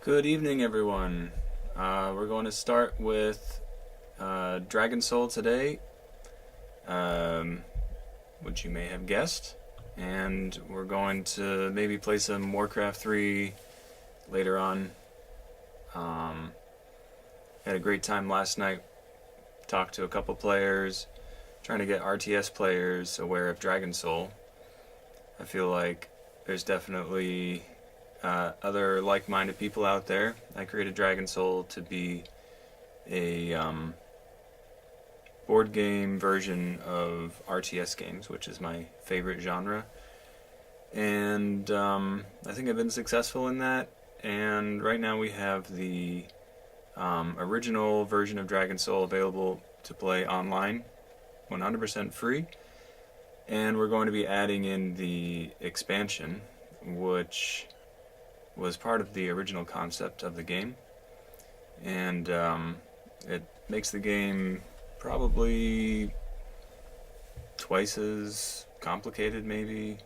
Good evening, everyone. We're going to start with Dragon Soul today, um, which you may have guessed, and we're going to maybe play some Warcraft 3 later on. Had a great time last night. Talked to a couple players, trying to get RTS players aware of Dragon Soul. I feel like there's definitely other like-minded people out there. I created Dragon Soul to be a board game version of RTS games, which is my favorite genre. And I think I've been successful in that. And right now we have the original version of Dragon Soul available to play online, 100% free. And we're going to be adding in the expansion, which was part of the original concept of the game, and it makes the game probably twice as complicated, maybe.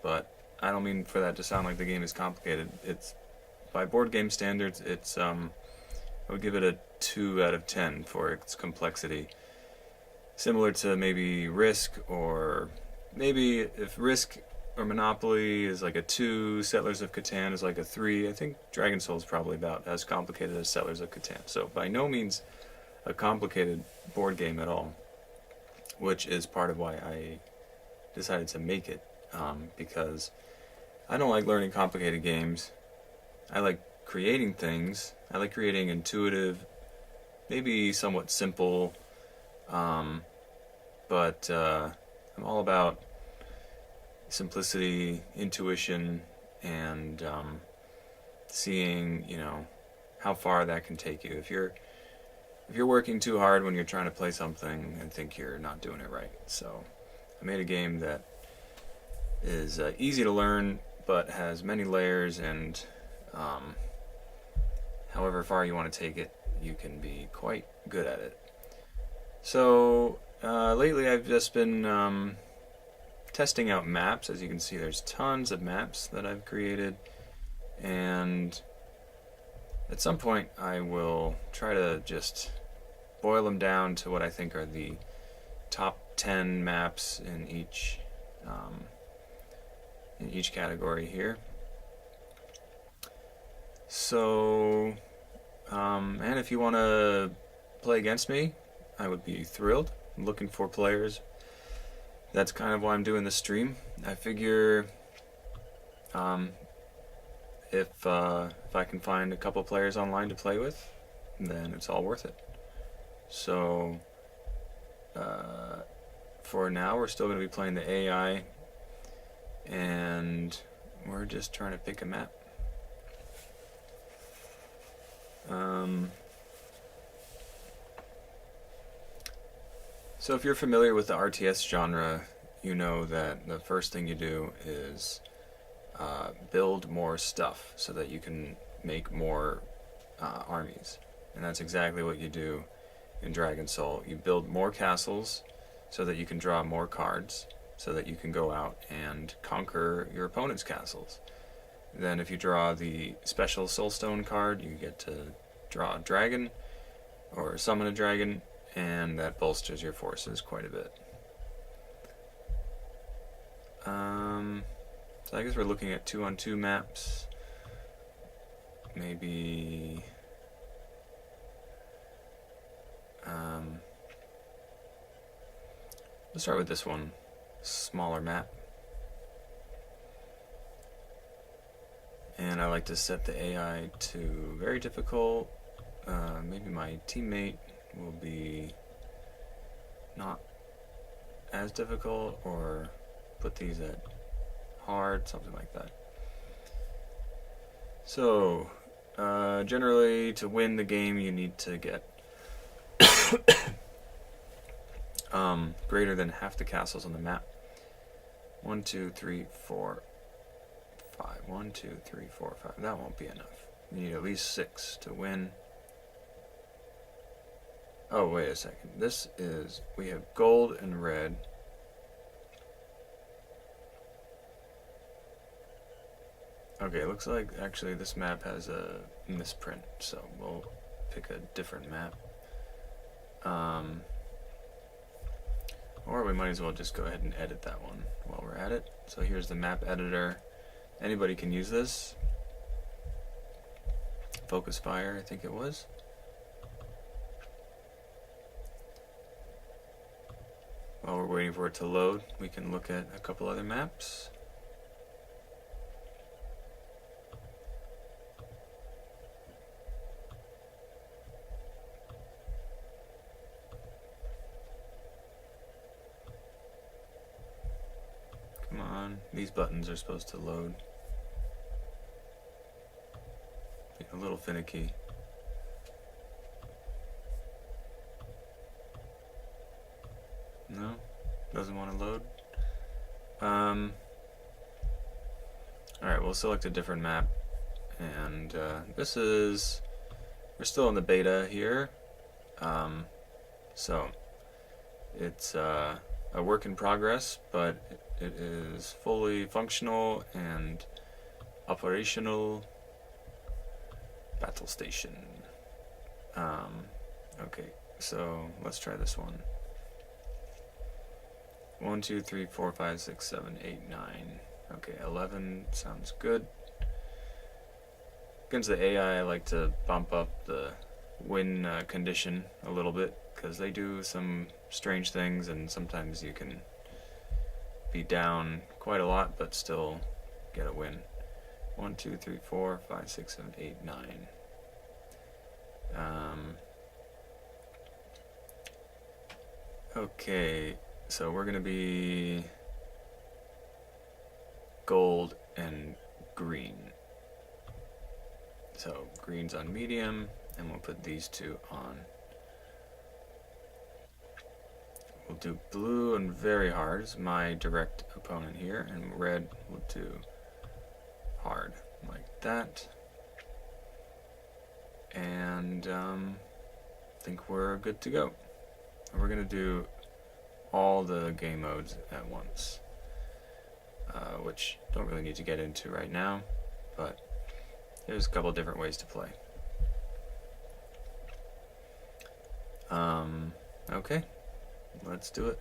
But I don't mean for that to sound like the game is complicated. It's by board game standards. I would give it a 2 out of 10 for its complexity. Similar to maybe Risk, or maybe if Risk or Monopoly is like a 2, Settlers of Catan is like a 3. I think Dragon Soul is probably about as complicated as Settlers of Catan. So by no means a complicated board game at all, which is part of why I decided to make it, because I don't like learning complicated games. I like creating things. I like creating intuitive, maybe somewhat simple, but I'm all about simplicity, intuition, and seeing, how far that can take you. If you're working too hard when you're trying to play something, I think you're not doing it right. So I made a game that is easy to learn, but has many layers, and however far you want to take it, you can be quite good at it. So lately I've just been testing out maps. As you can see, there's tons of maps that I've created, and at some point I will try to just boil them down to what I think are the top 10 maps in each category here. So and if you want to play against me, I would be thrilled. I'm looking for players. That's kind of why I'm doing this stream. I figure if I can find a couple players online to play with, then it's all worth it. So for now, we're still going to be playing the AI, and we're just trying to pick a map. So if you're familiar with the RTS genre, you know that the first thing you do is build more stuff so that you can make more armies. And that's exactly what you do in Dragon Soul. You build more castles so that you can draw more cards, so that you can go out and conquer your opponent's castles. Then if you draw the special Soulstone card, you get to draw a dragon or summon a dragon, and that bolsters your forces quite a bit. So I guess we're looking at 2-on-2 maps. Maybe let's start with this one, smaller map. And I like to set the AI to very difficult. Maybe my teammate will be not as difficult, or put these at hard, something like that. So generally, to win the game, you need to get greater than half the castles on the map. 1, 2, 3, 4, 5. 1, 2, 3, 4, 5. That won't be enough. You need at least 6 to win. Oh, wait a second. We have gold and red. Okay, looks like actually this map has a misprint, so we'll pick a different map. Or we might as well just go ahead and edit that one while we're at it. So here's the map editor. Anybody can use this. Focus Fire, I think it was. While we're waiting for it to load, we can look at a couple other maps. Come on, these buttons are supposed to load. A little finicky. No? Doesn't want to load? Alright, we'll select a different map. And this is... We're still in the beta here. So, it's a work in progress, but it is fully functional and operational. Battle station. Okay, so let's try this one. 1, 2, 3, 4, 5, 6, 7, 8, 9. Okay, 11 sounds good. Against the AI, I like to bump up the win condition a little bit, because they do some strange things, and sometimes you can be down quite a lot, but still get a win. 1, 2, 3, 4, 5, 6, 7, 8, 9. Okay, so we're going to be gold and green. So green's on medium, and we'll put these two on. We'll do blue and very hard as my direct opponent here, and red will do hard like that. And I think we're good to go. And we're going to do all the game modes at once, which don't really need to get into right now, but there's a couple different ways to play. Okay, let's do it.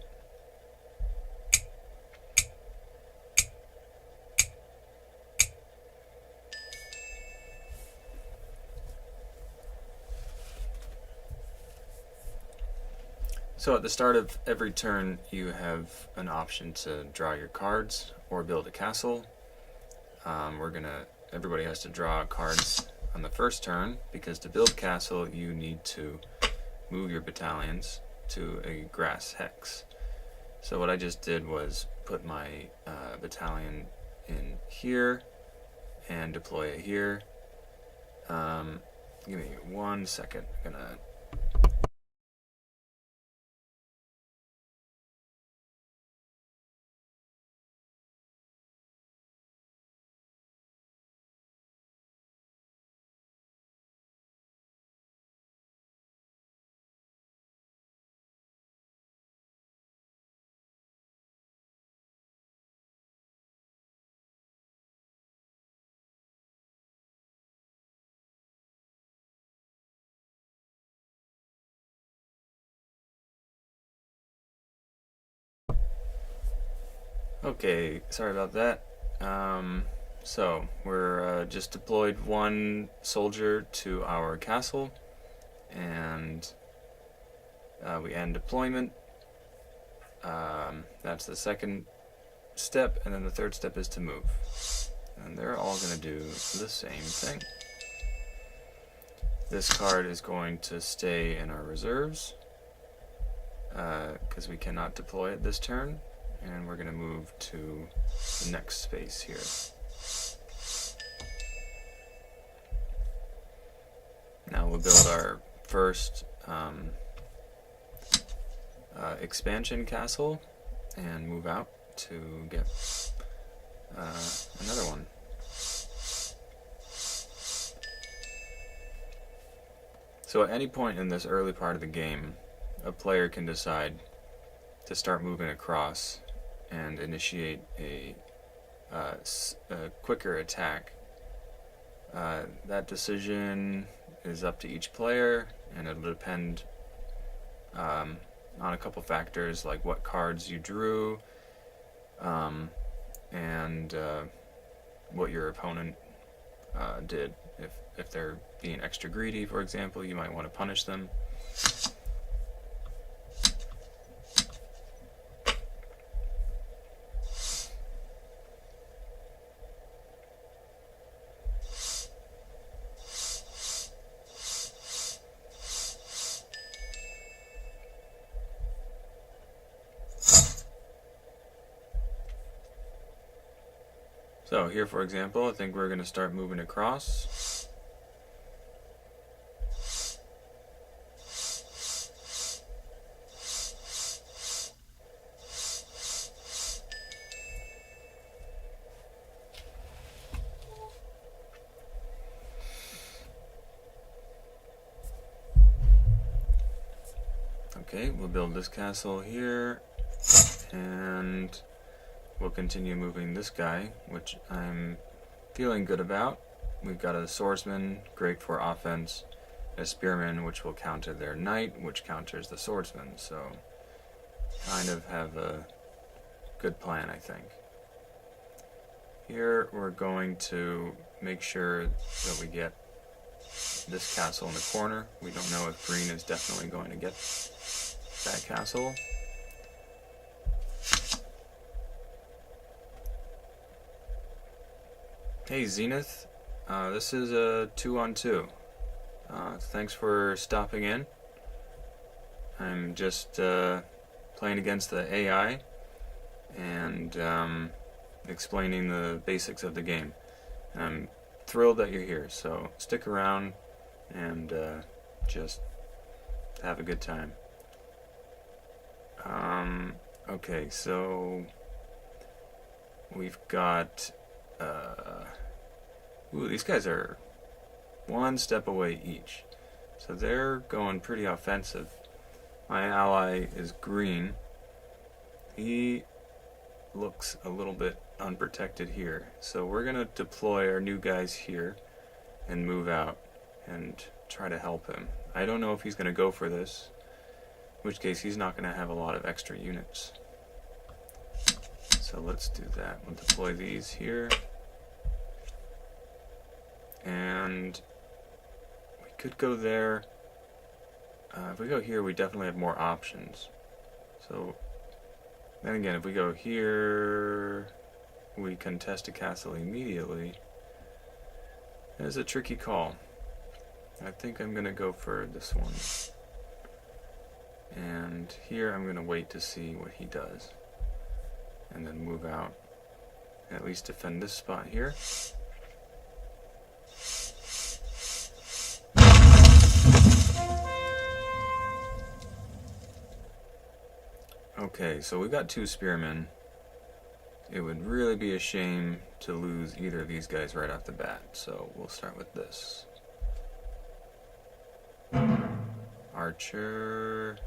So at the start of every turn, you have an option to draw your cards or build a castle. Everybody has to draw cards on the first turn, because to build castle, you need to move your battalions to a grass hex. So what I just did was put my battalion in here and deploy it here. Give me 1 second. I'm gonna Okay, sorry about that. So we're just deployed 1 soldier to our castle, and we end deployment. That's the second step, and then the third step is to move. And they're all going to do the same thing. This card is going to stay in our reserves, because we cannot deploy it this turn. And we're going to move to the next space here. Now we'll build our first expansion castle and move out to get another one. So at any point in this early part of the game, a player can decide to start moving across and initiate a quicker attack That decision is up to each player, and it'll depend on a couple factors like what cards you drew, and what your opponent did. If they're being extra greedy, for example, you might want to punish them. So here, for example, I think we're going to start moving across. Okay, we'll build this castle here, and we'll continue moving this guy, which I'm feeling good about. We've got a swordsman, great for offense, a spearman, which will counter their knight, which counters the swordsman. So, kind of have a good plan, I think. Here, we're going to make sure that we get this castle in the corner. We don't know if green is definitely going to get that castle. Hey Zenith, this is a 2-on-2. Thanks for stopping in. I'm just playing against the AI and explaining the basics of the game. I'm thrilled that you're here, so stick around and just have a good time. Okay, so we've got ooh, these guys are one step away each, so they're going pretty offensive. My ally is green. He looks a little bit unprotected here, so we're gonna deploy our new guys here and move out and try to help him. I don't know if he's gonna go for this, in which case he's not gonna have a lot of extra units. So let's do that. We'll deploy these here. And we could go there. If we go here, we definitely have more options. So then again, if we go here, we contest a castle immediately. It's a tricky call. I think I'm gonna go for this one. And here I'm gonna wait to see what he does, and then move out. At least defend this spot here. Okay, so we've got 2 spearmen. It would really be a shame to lose either of these guys right off the bat, so we'll start with this. Archer.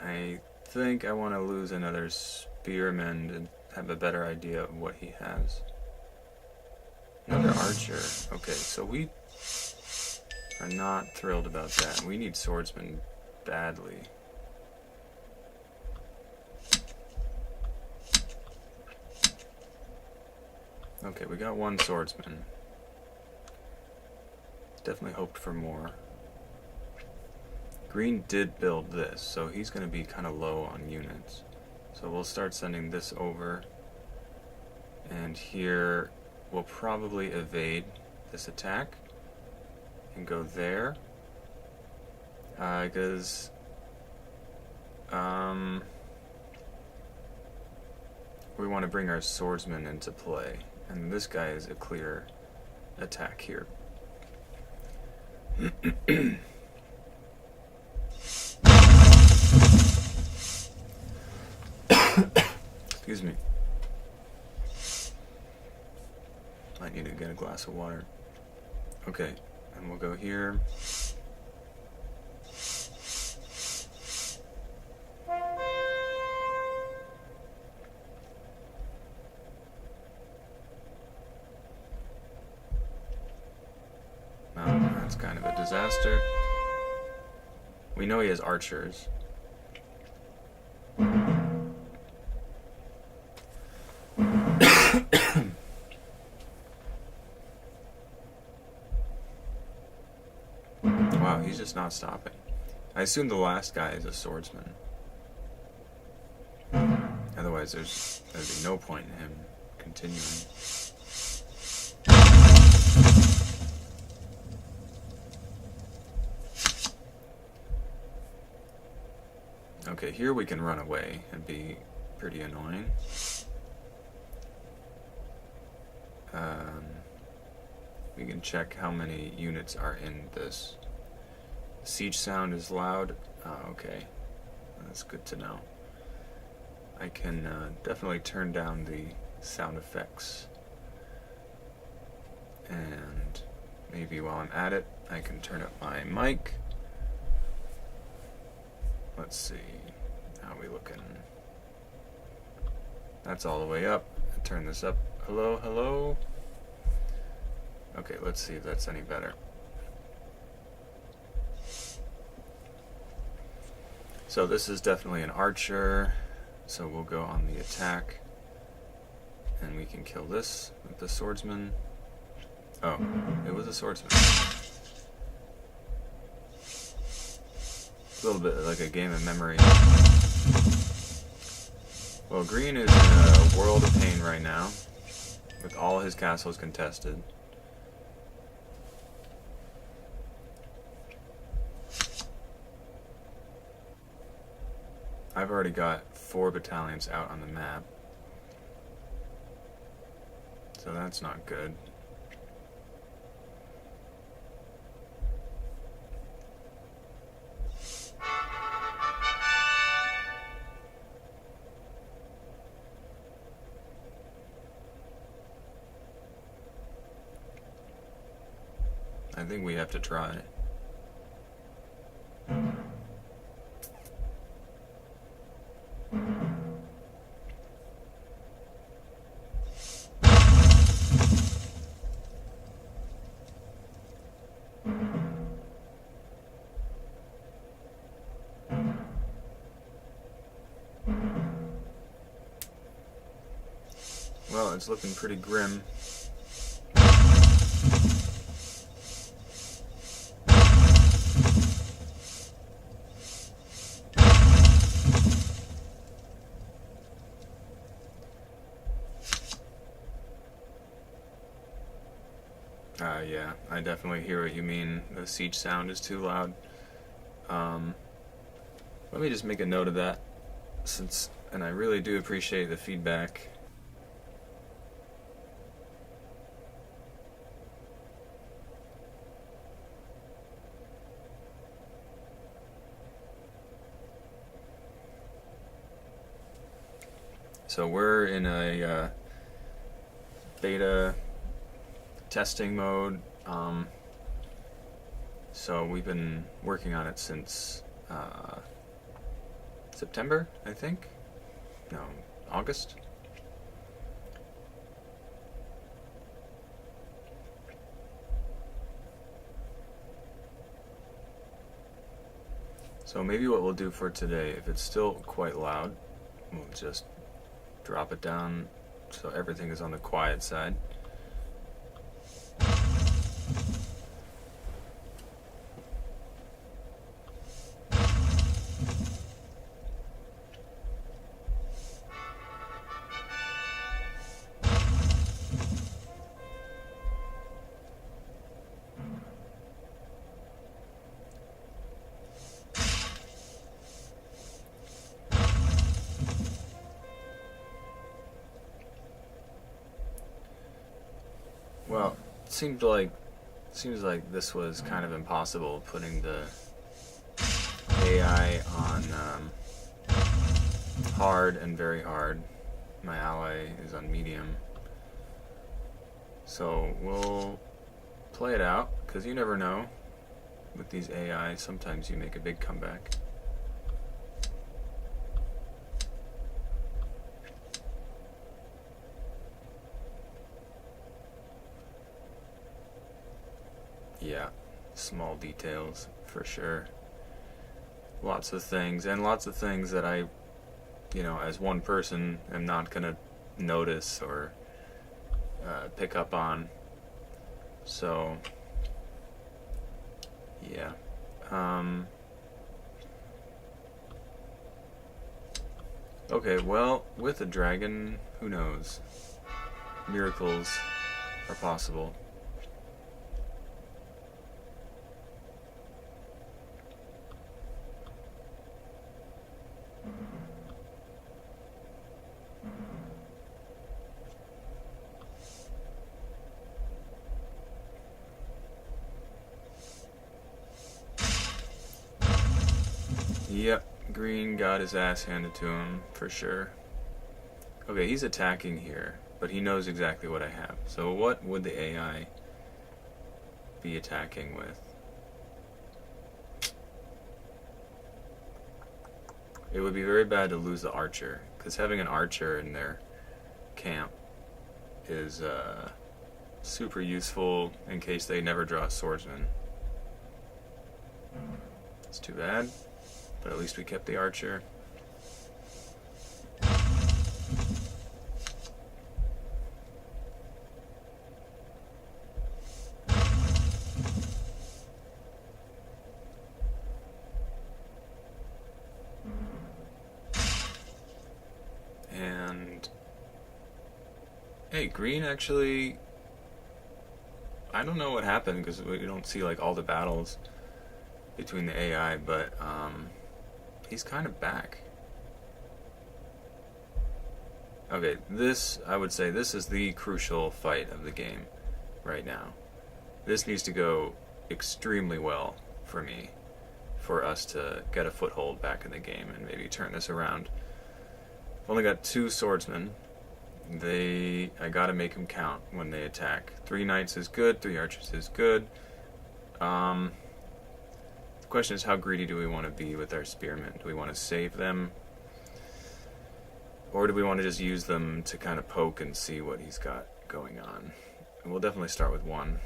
I think I want to lose another spearman to have a better idea of what he has. Another archer. Okay, so we are not thrilled about that. We need swordsmen badly. Okay, we got 1 swordsman. Definitely hoped for more. Green did build this, so he's going to be kind of low on units. So we'll start sending this over. And here we'll probably evade this attack and go there. Because we want to bring our swordsman into play. And this guy is a clear attack here. Excuse me. Might need to get a glass of water. Okay, and we'll go here. We know he has archers. Wow, he's just not stopping. I assume the last guy is a swordsman. Otherwise, there'd be no point in him continuing. Okay, here we can run away and be pretty annoying. We can check how many units are in this. Siege sound is loud. Okay, that's good to know. I can definitely turn down the sound effects. And maybe while I'm at it, I can turn up my mic. Let's see, how are we looking? That's all the way up. I turn this up. Hello, hello. Okay, let's see if that's any better. So this is definitely an archer. So we'll go on the attack. And we can kill this with the swordsman. Oh, it was a swordsman. A little bit like a game of memory. Well, green is in a world of pain right now, with all his castles contested. I've already got 4 battalions out on the map, so that's not good. I think we have to try. Well, it's looking pretty grim. Yeah, I definitely hear what you mean. The siege sound is too loud. Let me just make a note of that, and I really do appreciate the feedback. So we're in a beta testing mode. So we've been working on it since September, I think. No, August. So maybe what we'll do for today, if it's still quite loud, we'll just drop it down so everything is on the quiet side. Well, it seems like this was kind of impossible, putting the AI on hard and very hard. My ally is on medium. So we'll play it out, because you never know. With these AI, sometimes you make a big comeback. Yeah, small details for sure. lots of things, and lots of things that I, as one person, am not gonna notice or pick up on. So, yeah. Okay, well, with a dragon, who knows? Miracles are possible. Yep, green got his ass handed to him, for sure. Okay, he's attacking here, but he knows exactly what I have. So what would the AI be attacking with? It would be very bad to lose the archer, because having an archer in their camp is super useful in case they never draw a swordsman. It's too bad, but at least we kept the archer. And hey, green actually, I don't know what happened because we don't see like all the battles between the AI, but he's kind of back. Okay, I would say this is the crucial fight of the game right now. This needs to go extremely well for me, for us to get a foothold back in the game and maybe turn this around. I've only got 2 swordsmen. I gotta make them count when they attack. 3 knights is good, 3 archers is good. The question is, how greedy do we want to be with our spearmen? Do we want to save them? Or do we want to just use them to kind of poke and see what he's got going on? And we'll definitely start with 1.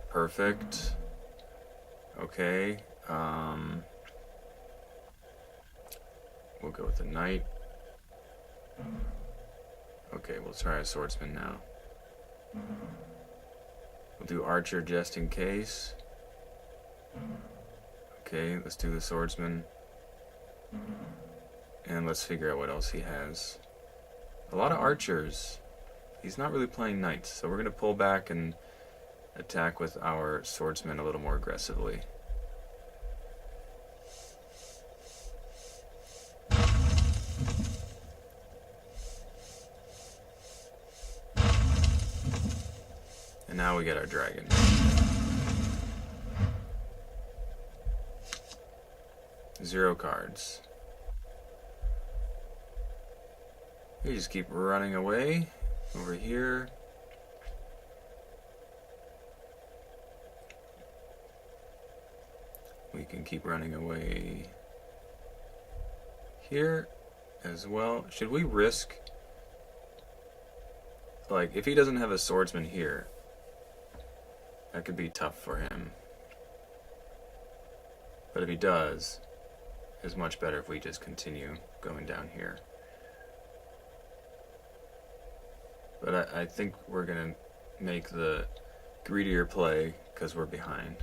Perfect. Okay. We'll go with the knight. Okay, we'll try a swordsman now. We'll do archer just in case. Okay, let's do the swordsman. And let's figure out what else he has. A lot of archers. He's not really playing knights, so we're going to pull back and attack with our swordsman a little more aggressively. And now we get our dragon. Zero cards. We just keep running away over here. We can keep running away here as well. Should we risk, like, if he doesn't have a swordsman here, that could be tough for him. But if he does, it's much better if we just continue going down here. But I think we're going to make the greedier play because we're behind.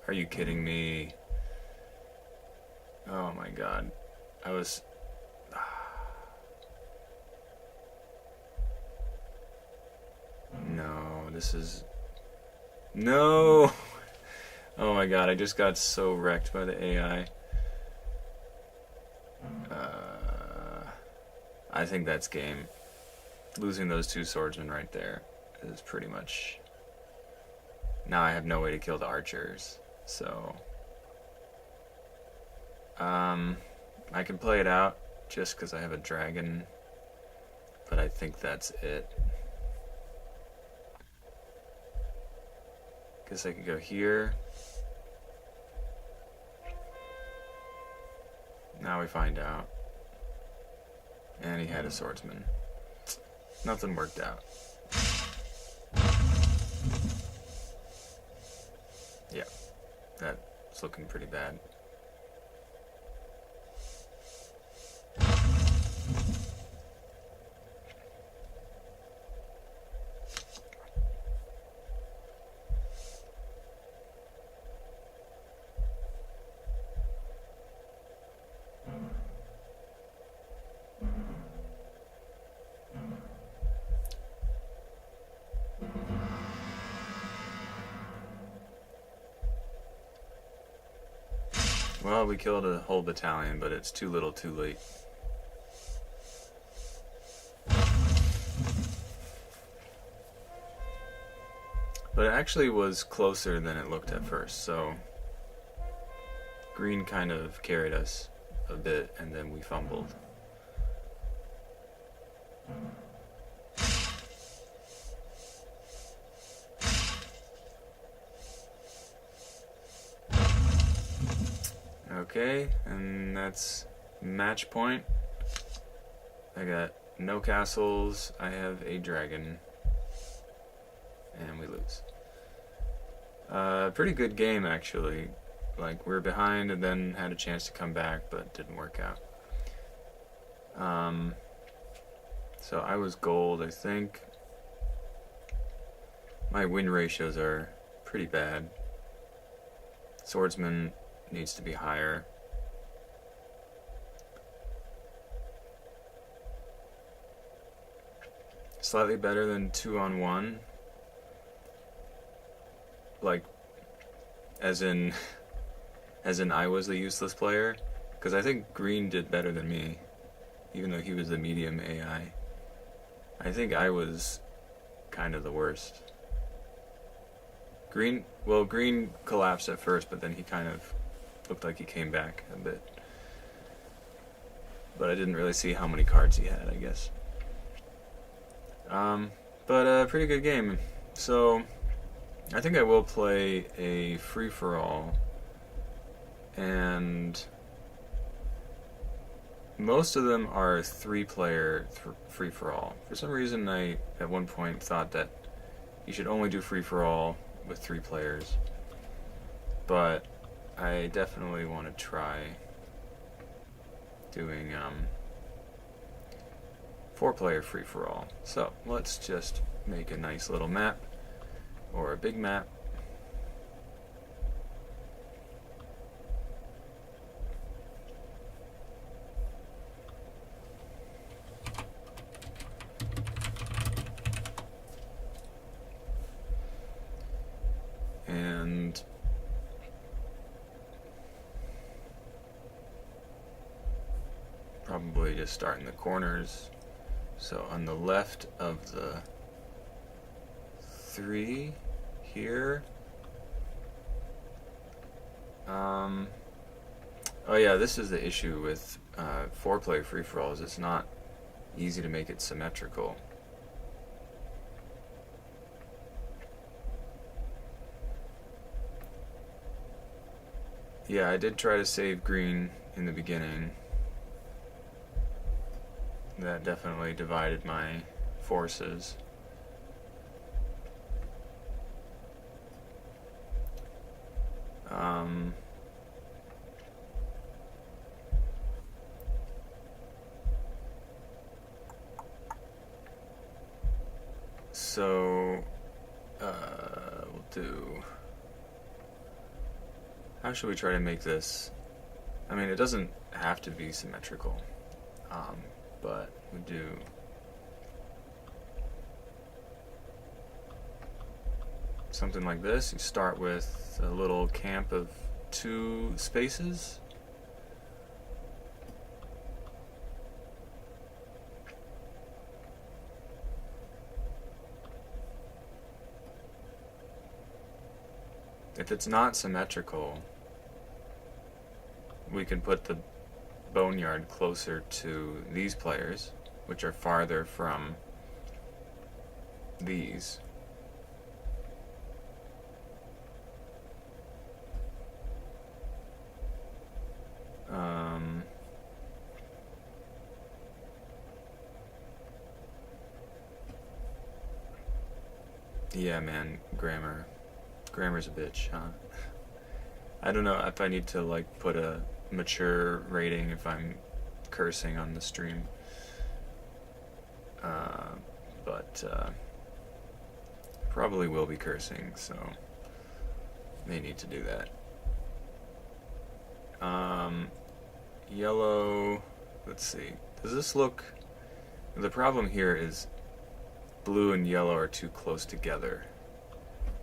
Are you kidding me? Oh my god. I was... No, this is... No! Oh my god, I just got so wrecked by the AI. I think that's game. Losing those 2 swordsmen right there is pretty much... Now I have no way to kill the archers, so... I can play it out just because I have a dragon, but I think that's it. Guess I could go here. Now we find out. And he had a swordsman. Nothing worked out. It's looking pretty bad. Well, we killed a whole battalion, but it's too little too late. But it actually was closer than it looked at first, so green kind of carried us a bit, and then we fumbled. Okay, and that's match point. I got no castles, I have a dragon, and we lose. Pretty good game, actually. Like, we were behind and then had a chance to come back, but didn't work out. So I was gold, I think. My win ratios are pretty bad. Swordsman needs to be higher. Slightly better than 2-on-1. Like, as in I was the useless player, because I think green did better than me, even though he was the medium AI. I think I was kind of the worst. Green collapsed at first, but then he kind of looked like he came back a bit. But I didn't really see how many cards he had, I guess. But a pretty good game. So I think I will play a free-for-all, and most of them are 3-player free-for-all. For some reason, I at one point thought that you should only do free-for-all with 3 players, but I definitely want to try doing 4-player free-for-all. So let's just make a nice little map, or a big map. And probably just start in the corners. So on the left of the 3 here. Oh yeah, this is the issue with 4-player free-for-alls. It's not easy to make it symmetrical. Yeah, I did try to save green in the beginning. That definitely divided my forces. So, we'll do... How should we try to make this? I mean, it doesn't have to be symmetrical, but we do... something like this. You start with a little camp of 2 spaces. If it's not symmetrical, we can put the boneyard closer to these players, which are farther from these. Yeah, man, grammar's a bitch, huh? I don't know if I need to like put a mature rating if I'm cursing on the stream. But probably will be cursing, so may need to do that. Yellow, let's see. Does this look... The problem here is blue and yellow are too close together.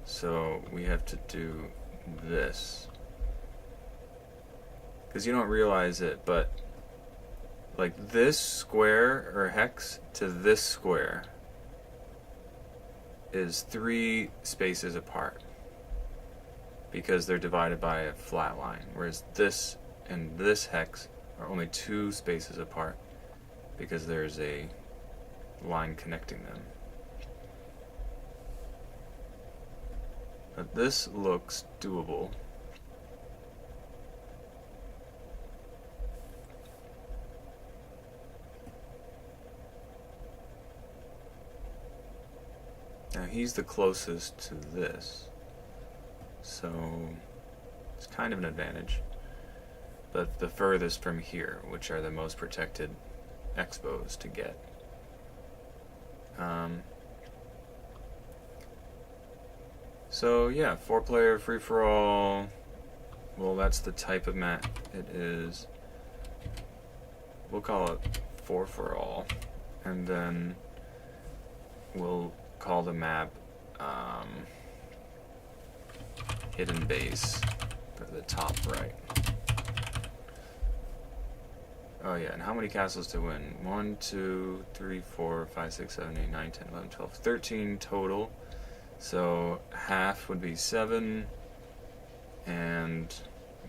So we have to do this. Because you don't realize it, but like this square or hex to this square is 3 spaces apart because they're divided by a flat line, whereas this and this hex are only 2 spaces apart because there's a line connecting them. But this looks doable. Now he's the closest to this, so it's kind of an advantage. But the furthest from here, which are the most protected expos to get. So yeah, 4-player free-for-all. Well, that's the type of map it is. We'll call it 4-for-all, and then we'll call the map hidden base for the top right. Oh yeah, and how many castles to win? 1, 2, 3, 4, 5, 6, 7, 8, 9, 10, 11, 12, 13 total. So half would be 7, and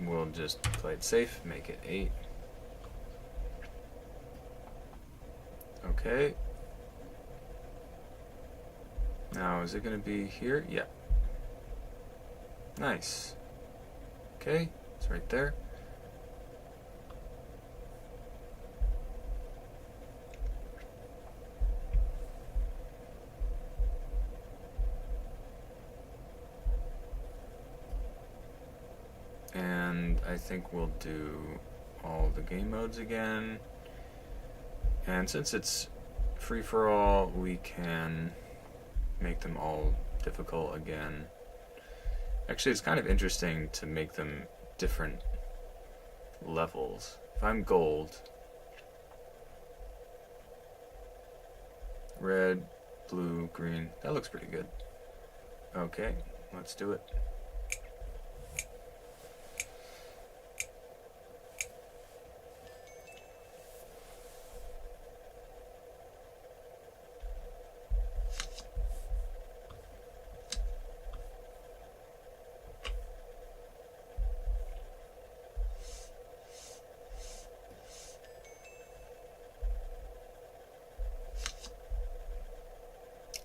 we'll just play it safe, make it 8. Okay. Now, is it going to be here? Yeah. Nice. Okay, it's right there. And I think we'll do all the game modes again. And since it's free-for-all, we can make them all difficult again. Actually, it's kind of interesting to make them different levels. If I'm gold, red, blue, green, that looks pretty good. Okay, let's do it.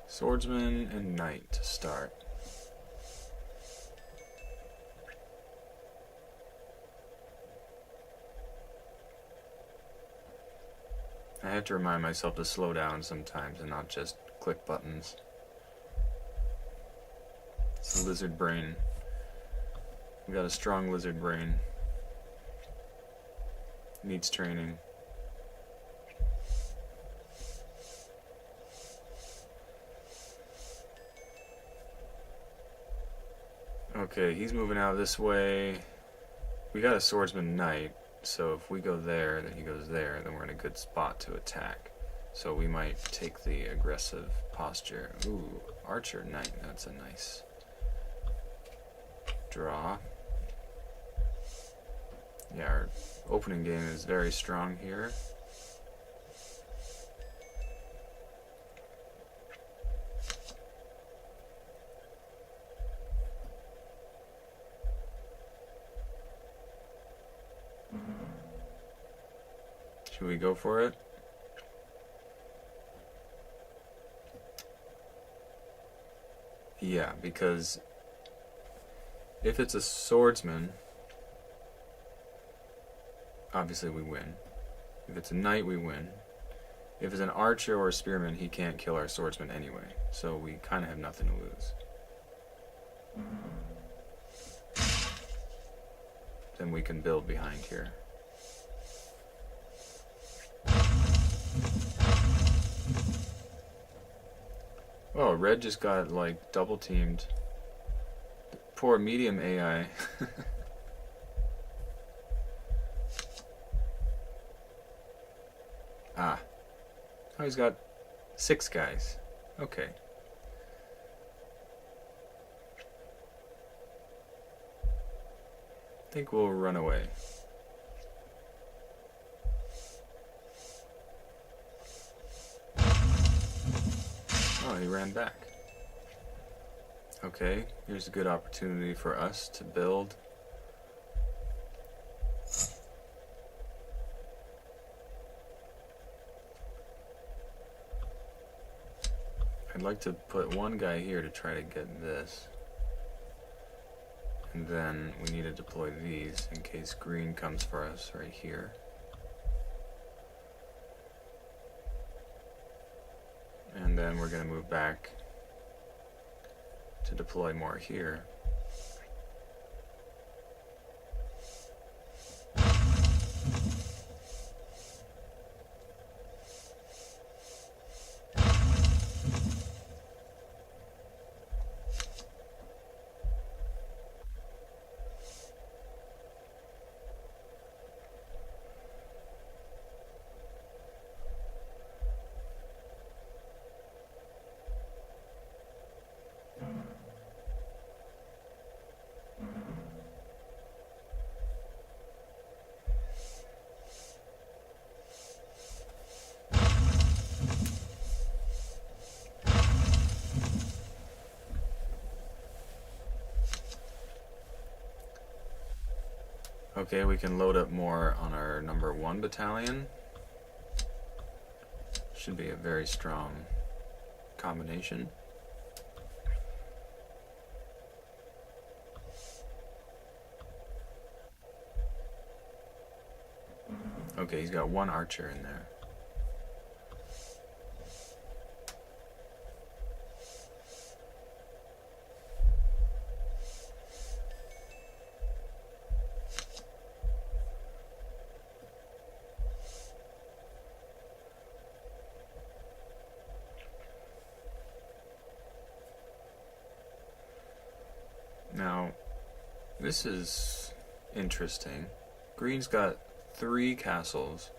Swordsman and knight to start. I have to remind myself to slow down sometimes and not just click buttons. It's a lizard brain. We got a strong lizard brain. Needs training. Okay, he's moving out this way. We got a swordsman knight, so if we go there, then he goes there, then we're in a good spot to attack. So we might take the aggressive posture. Ooh, archer knight, that's a nice draw. Yeah, our opening game is very strong here. Should we go for it? Yeah, because if it's a swordsman, obviously we win. If it's a knight, we win. If it's an archer or a spearman, he can't kill our swordsman anyway, so we kind of have nothing to lose. then we can build behind here. Oh, red just got like double teamed. Poor medium AI. Ah. Oh, he's got 6 guys. Okay. I think we'll run away. Oh, he ran back. Okay, here's a good opportunity for us to build. I'd like to put one guy here to try to get this. And then we need to deploy these in case green comes for us right here. And then we're going to move back to deploy more here. Okay, we can load up more on our number 1 battalion. Should be a very strong combination. Okay, he's got 1 archer in there. Now, this is interesting. Green's got 3 castles.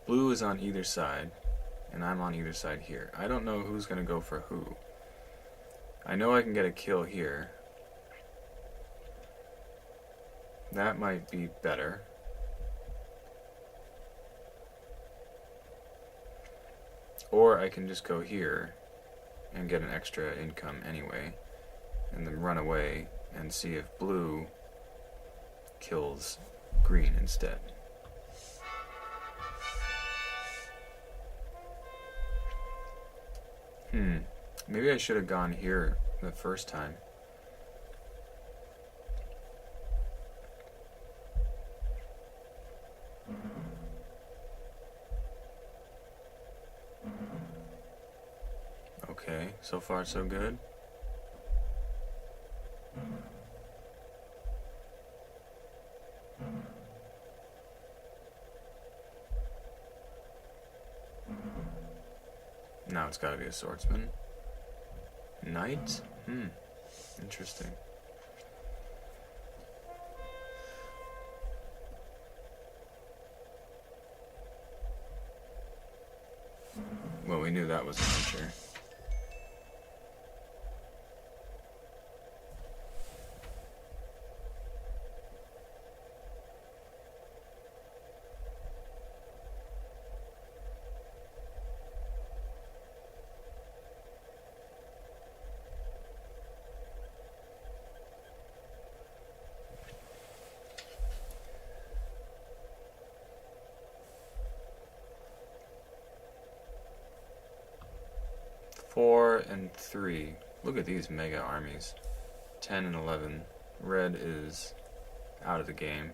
Blue is on either side, and I'm on either side here. I don't know who's going to go for who. I know I can get a kill here. That might be better. Or I can just go here and get an extra income anyway, and then run away and see if blue kills green instead. Maybe I should have gone here the first time. Okay, so far so good. Now it's gotta be a swordsman. Knight? Interesting. Well, we knew that was an archer. Four and 3. Look at these mega armies. 10 and 11. Red is out of the game.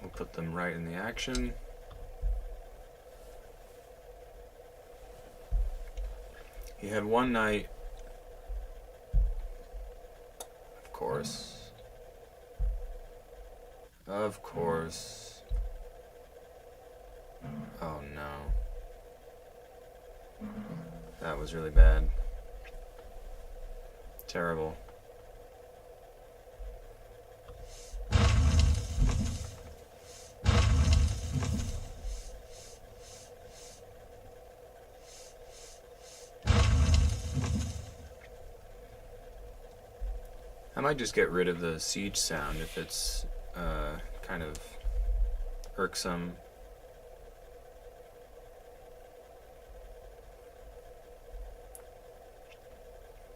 We'll put them right in the action. He had one knight. Of course. Of course. Oh no. That was really bad. Terrible. I might just get rid of the siege sound if it's kind of irksome.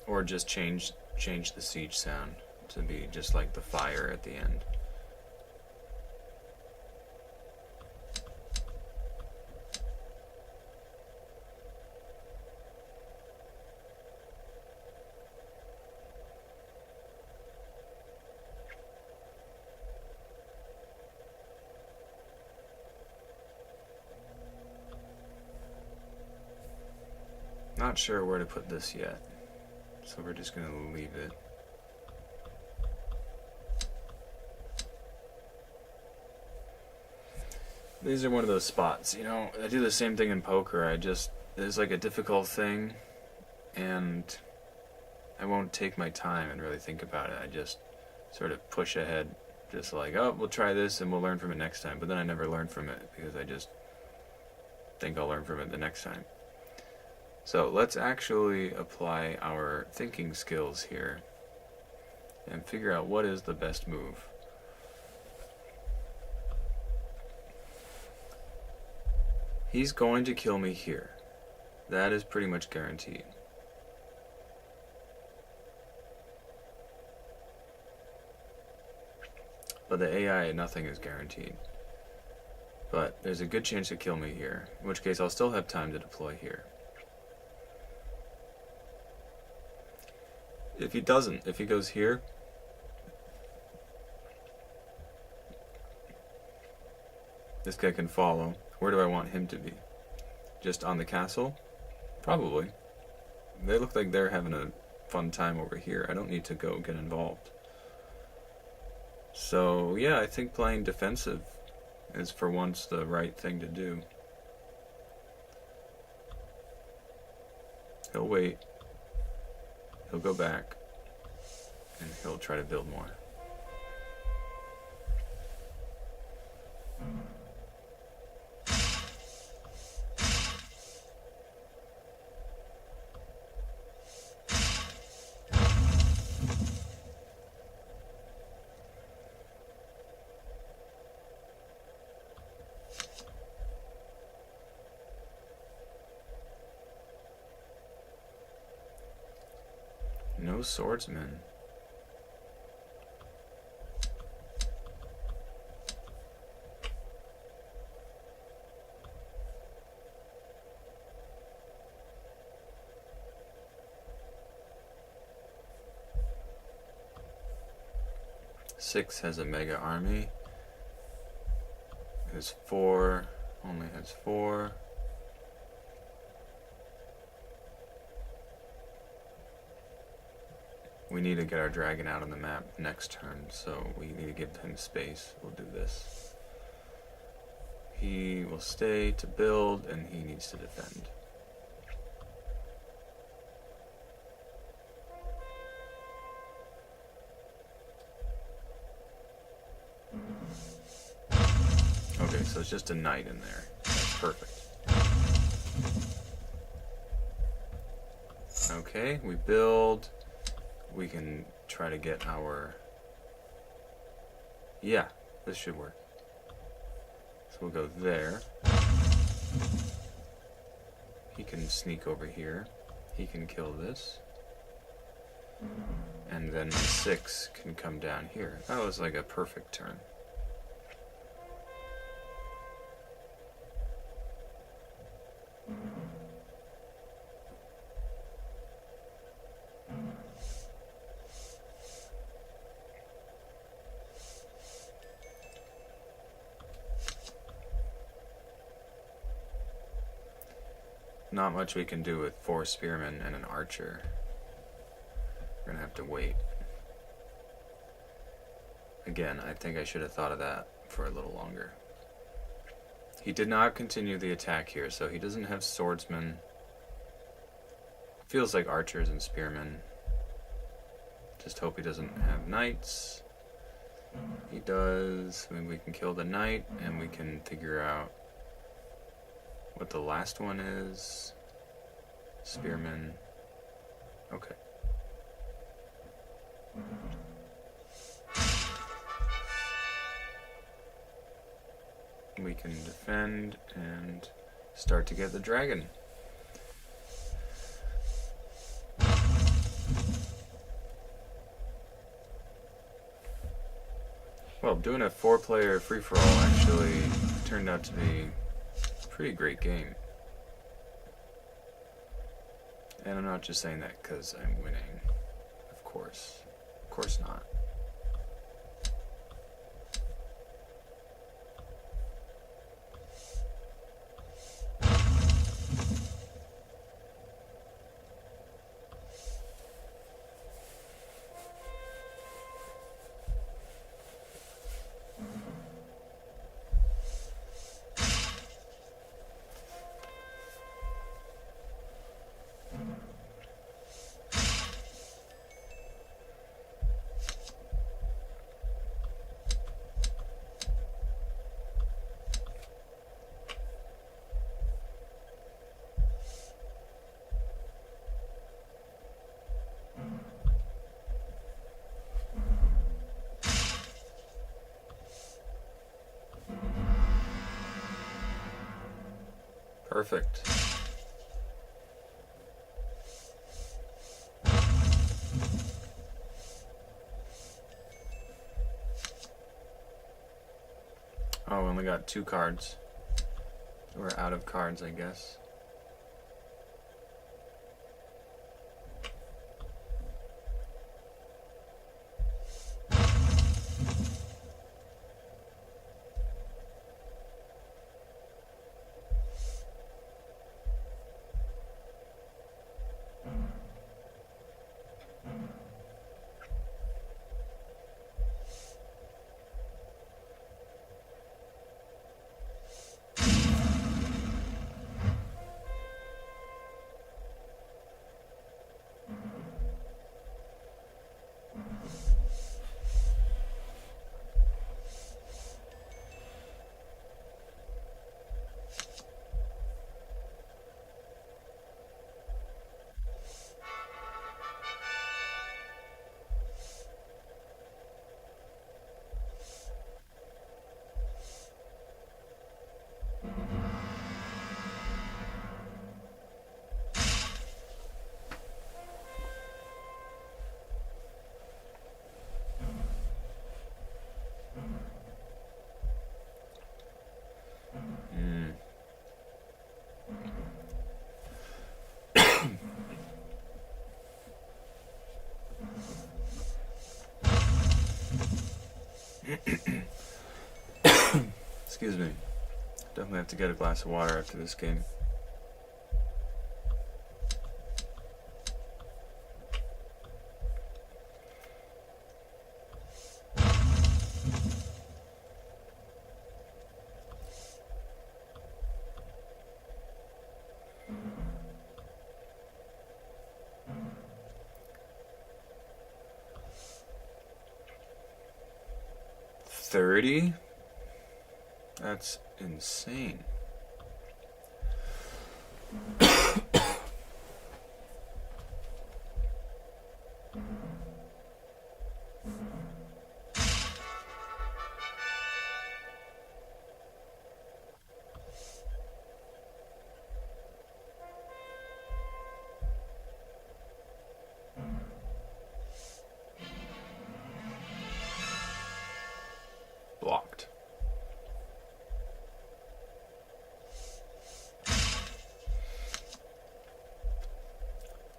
Or just change the siege sound to be just like the fire at the end. Not sure where to put this yet, so we're just going to leave it. These are one of those spots, you know, I do the same thing in poker. There's like a difficult thing, and I won't take my time and really think about it. I just sort of push ahead, just like, oh, we'll try this and we'll learn from it next time. But then I never learn from it because I just think I'll learn from it the next time. So let's actually apply our thinking skills here and figure out what is the best move. He's going to kill me here. That is pretty much guaranteed. But the AI, nothing is guaranteed. But there's a good chance to kill me here, in which case I'll still have time to deploy here. If he doesn't, if he goes here, this guy can follow. Where do I want him to be? Just on the castle? Probably. They look like they're having a fun time over here. I don't need to go get involved. So, yeah, I think playing defensive is for once the right thing to do. He'll wait. He'll go back. And he'll try to build more. No swordsman. Six has a mega army. Has four, only has four. We need to get our dragon out on the map next turn, so we need to give him space. We'll do this. He will stay to build, and he needs to defend. Okay, so it's just a knight in there. That's perfect. Okay, we build. We can try to get our... Yeah, this should work. So we'll go there. He can sneak over here. He can kill this. And then my 6 can come down here. That was like a perfect turn. not much we can do with 4 spearmen and an archer. We're gonna have to wait. Again, I think I should have thought of that for a little longer. He did not continue the attack here, so he doesn't have swordsmen. Feels like archers and spearmen. Just hope he doesn't have knights. He does. I mean, we can kill the knight, and we can figure out what the last one is. Spearmen. Okay. We can defend and start to get the dragon. Well, doing a 4-player free-for-all actually turned out to be a pretty great game. And I'm not just saying that because I'm winning, of course. Of course not. Perfect. Oh, we only got 2 cards. We're out of cards, I guess. Excuse me. Definitely have to get a glass of water after this game. $30? That's insane. Blocked.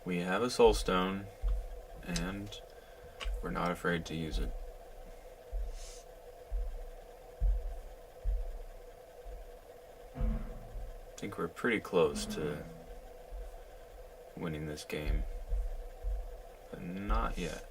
We have a soul stone, and we're not afraid to use it. I think we're pretty close to winning this game, but not yet.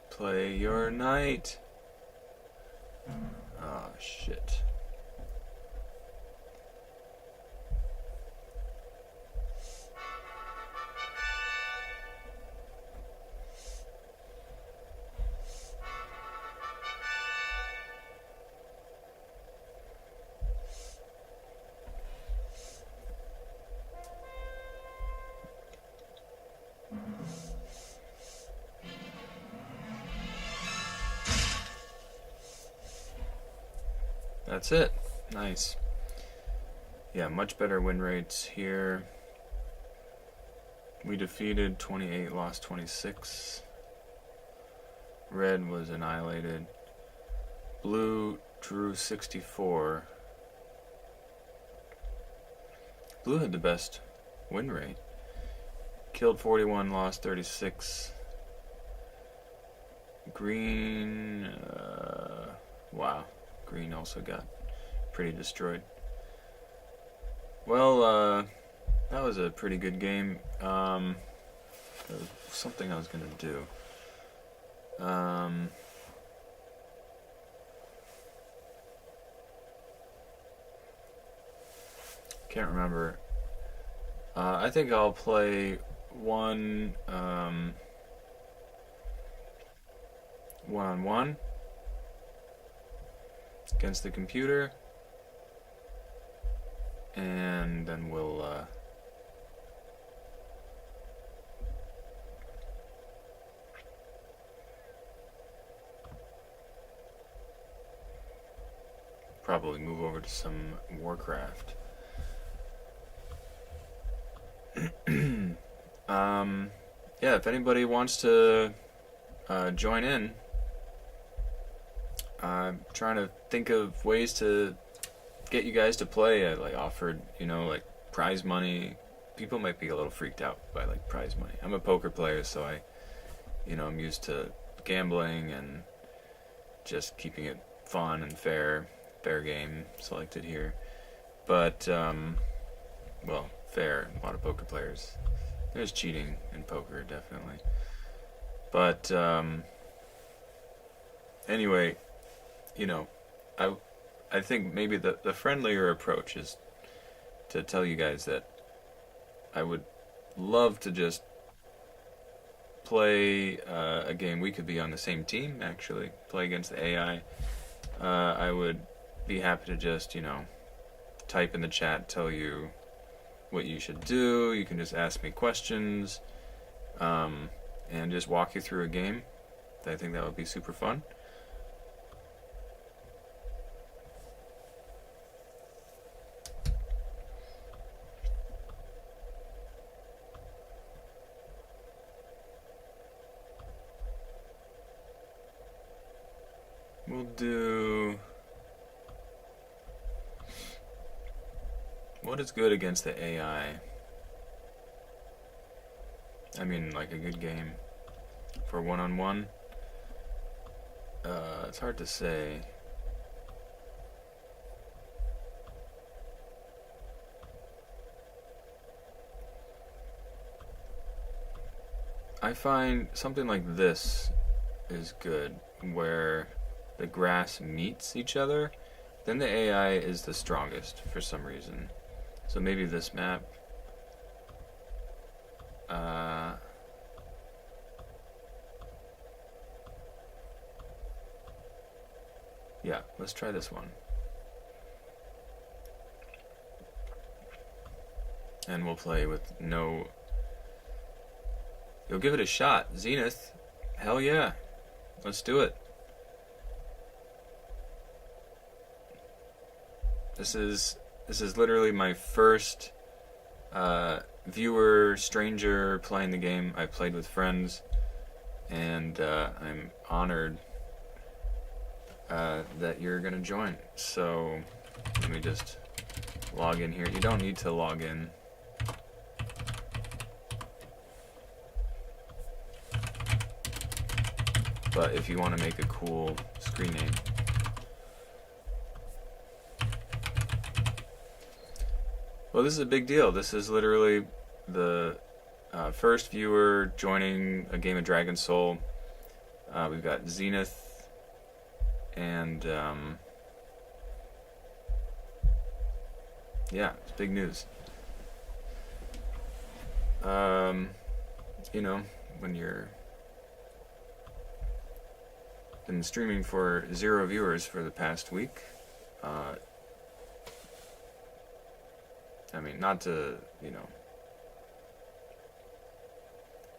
Play your knight. Ah, shit. That's it. Nice. Yeah, much better win rates here. We defeated 28, lost 26. Red was annihilated. Blue drew 64. Blue had the best win rate. Killed 41, lost 36. Green, wow. Green also got pretty destroyed. Well, that was a pretty good game. There was something I was gonna do. Can't remember. I think I'll play one one-on-one against the computer, and then we'll probably move over to some Warcraft. Yeah, if anybody wants to join in, I'm trying to think of ways to get you guys to play. I offered, like prize money. People might be a little freaked out by prize money. I'm a poker player, so I'm used to gambling and just keeping it fun and fair game selected here. But well, fair. A lot of poker players. There's cheating in poker, definitely. But anyway, I think maybe the friendlier approach is to tell you guys that I would love to just play a game. We could be on the same team, actually, play against the AI. I would be happy to just, type in the chat, tell you what you should do. You can just ask me questions, and just walk you through a game. I think that would be super fun. We'll do... What is good against the AI? I mean, a good game for one-on-one? It's hard to say. I find something like this is good, where the grass meets each other, then the AI is the strongest for some reason. So maybe this map. Yeah, let's try this one. And we'll play with no... You'll give it a shot. Zenith. Hell yeah. Let's do it. This is This is literally my first viewer, stranger playing the game. I played with friends, and I'm honored that you're gonna join. So let me just log in here. You don't need to log in. But if you want to make a cool screen name. Well, this is a big deal. This is literally the first viewer joining a game of Dragon Soul. We've got Zenith and yeah, it's big news. You know, when you're been streaming for 0 viewers for the past week. I mean, not to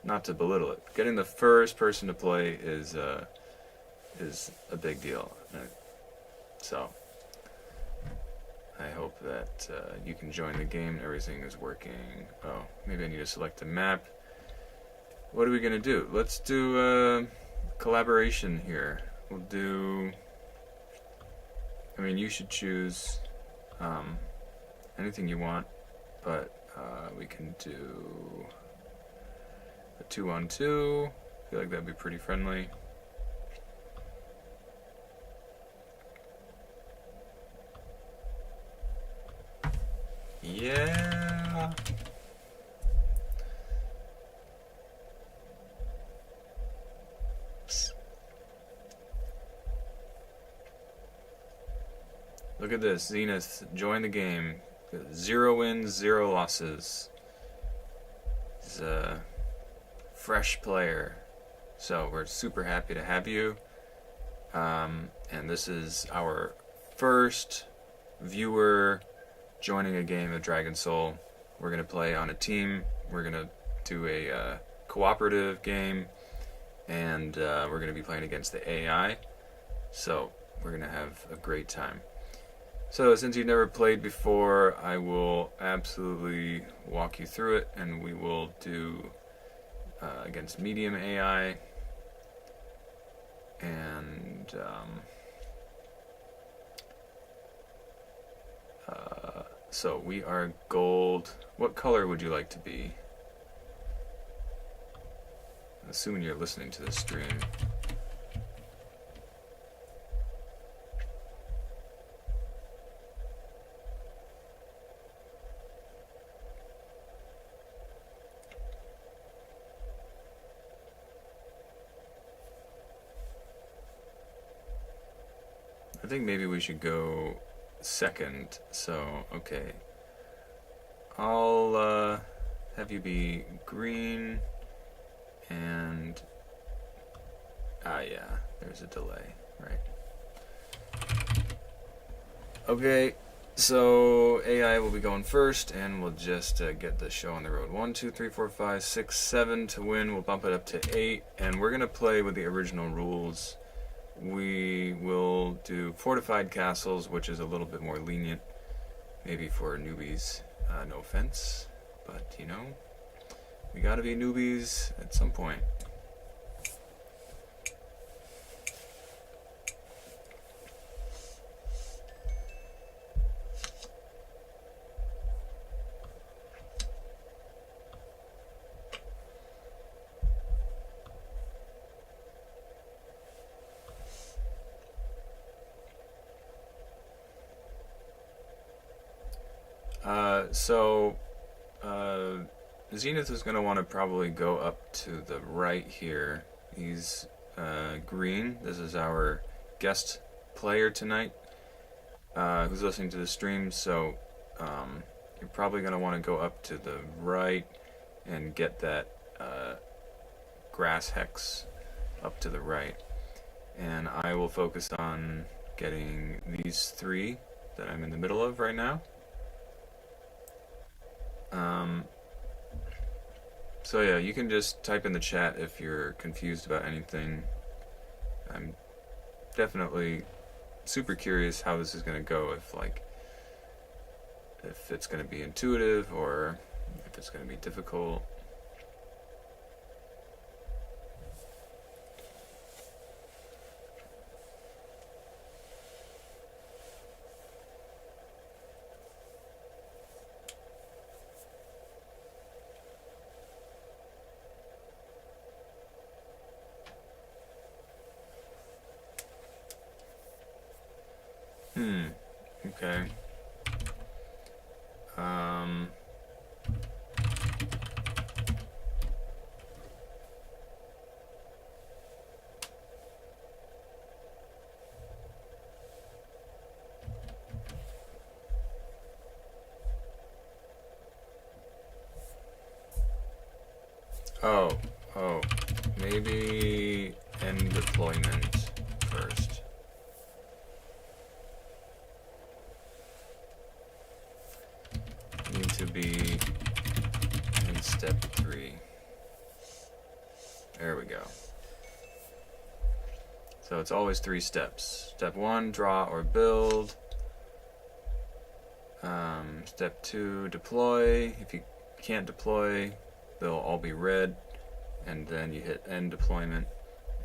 belittle it. Getting the first person to play is a big deal. So I hope that you can join the game and everything is working. Oh, maybe I need to select a map. What are we gonna do? Let's do collaboration here. We'll do. I mean, you should choose anything you want, but we can do a 2-on-2. I feel like that'd be pretty friendly. Yeah. Look at this, Zenith, join the game. 0 wins, 0 losses. He's a fresh player, so we're super happy to have you. And this is our first viewer joining a game of Dragon Soul. We're gonna play on a team. We're gonna do a cooperative game, and we're gonna be playing against the AI. So we're gonna have a great time. So since you've never played before, I will absolutely walk you through it, and we will do against medium AI, and so we are gold. What color would you like to be? Assuming you're listening to this stream. I think maybe we should go second. So, okay. I'll have you be green, and yeah, there's a delay, right? Okay, so AI will be going first, and we'll just get the show on the road. 1, 2, 3, 4, 5, 6, 7 to win. We'll bump it up to 8, and we're gonna play with the original rules. We will do fortified castles, which is a little bit more lenient, maybe for newbies. No offense, but you know, we gotta be newbies at some point. Zenith is going to want to probably go up to the right here. He's green. This is our guest player tonight who's listening to the stream, so you're probably going to want to go up to the right and get that grass hex up to the right. And I will focus on getting these 3 that I'm in the middle of right now. So yeah, you can just type in the chat if you're confused about anything. I'm definitely super curious how this is going to go, if like if it's going to be intuitive or if it's going to be difficult. Okay. Oh, maybe end deployment first. Need to be in step 3. There we go. So it's always 3 steps. Step 1, draw or build. Step 2, deploy. If you can't deploy, they'll all be red. And then you hit end deployment,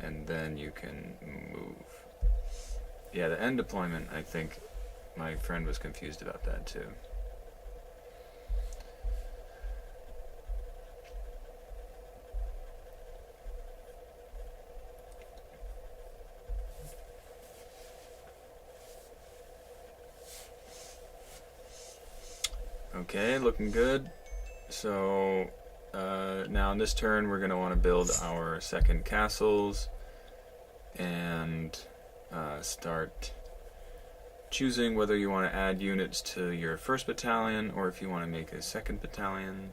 and then you can move. Yeah, the end deployment, I think my friend was confused about that too. Okay, looking good. So now in this turn we're going to want to build our second castles and start choosing whether you want to add units to your first battalion or if you want to make a second battalion.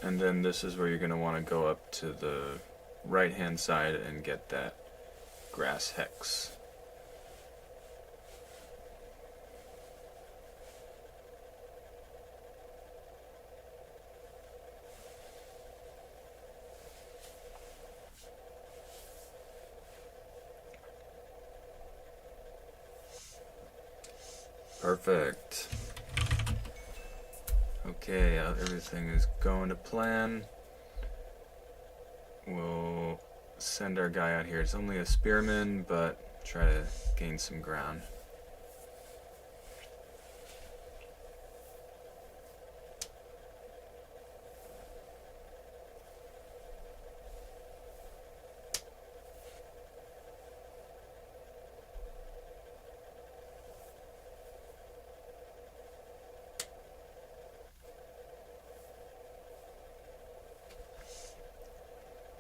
And then this is where you're going to want to go up to the right hand side and get that grass hex. Perfect. Okay, everything is going to plan. We'll send our guy out here. It's only a spearman, but try to gain some ground.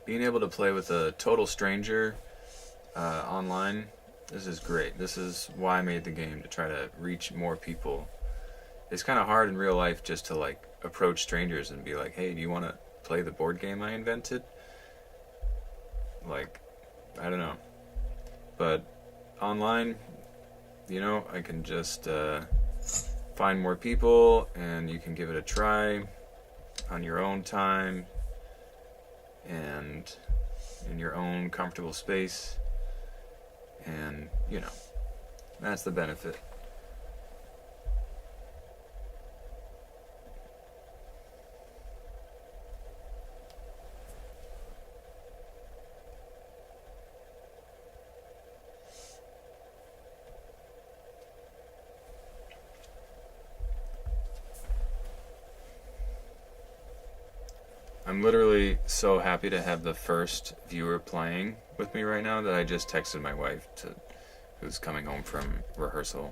Being able to play with a total stranger online, this is great. This is why I made the game, to try to reach more people. It's kind of hard in real life just to like approach strangers and be like, hey, do you want to play the board game I invented? Like, I don't know. But online, you know, I can just find more people and you can give it a try on your own time and in your own comfortable space, and you know, that's the benefit. I'm literally so happy to have the first viewer playing with me right now that I just texted my wife, who's coming home from rehearsal.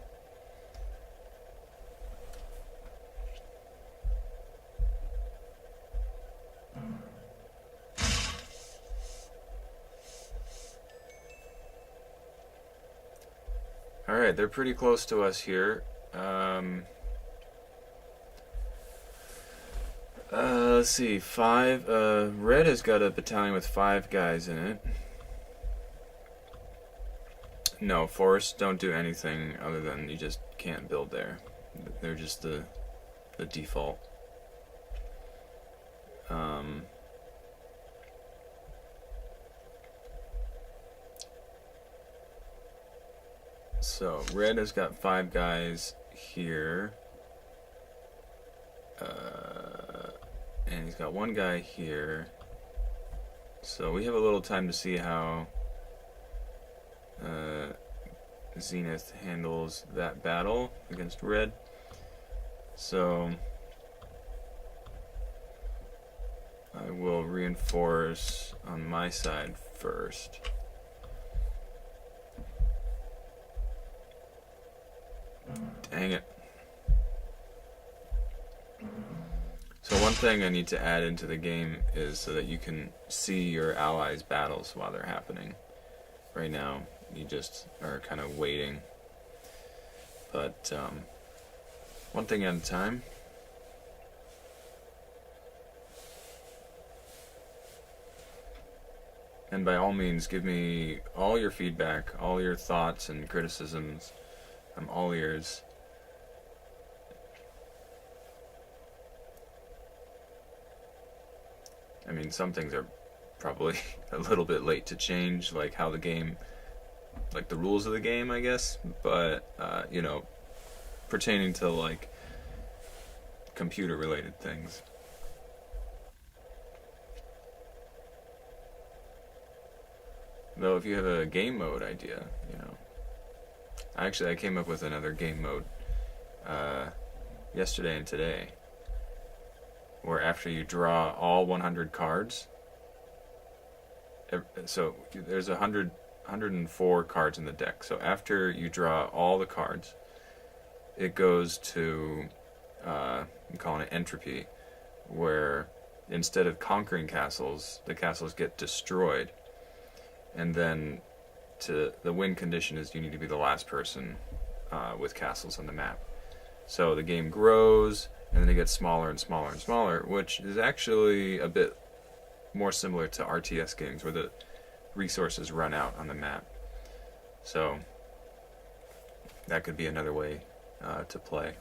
Alright, they're pretty close to us here. Let's see, 5, Red has got a battalion with 5 guys in it. No, Forest don't do anything other than you just can't build there. They're just the default. So red has got 5 guys here. And he's got 1 guy here. So we have a little time to see how Zenith handles that battle against red. So I will reinforce on my side first. Dang it. So one thing I need to add into the game is so that you can see your allies' battles while they're happening. Right now, you just are kind of waiting. But one thing at a time. And by all means, give me all your feedback, all your thoughts and criticisms. I'm all ears. I mean, some things are probably a little bit late to change, like how the game, like the rules of the game, I guess. But, you know, pertaining to like computer-related things. Though, if you have a game mode idea, you know. Actually, I came up with another game mode yesterday and today, where after you draw all 100 cards, so there's 104 cards in the deck. So after you draw all the cards, it goes to, I'm calling it entropy, where instead of conquering castles, the castles get destroyed. And then the win condition is you need to be the last person with castles on the map. So the game grows, and then it gets smaller and smaller and smaller, which is actually a bit more similar to RTS games, where the resources run out on the map. So that could be another way to play.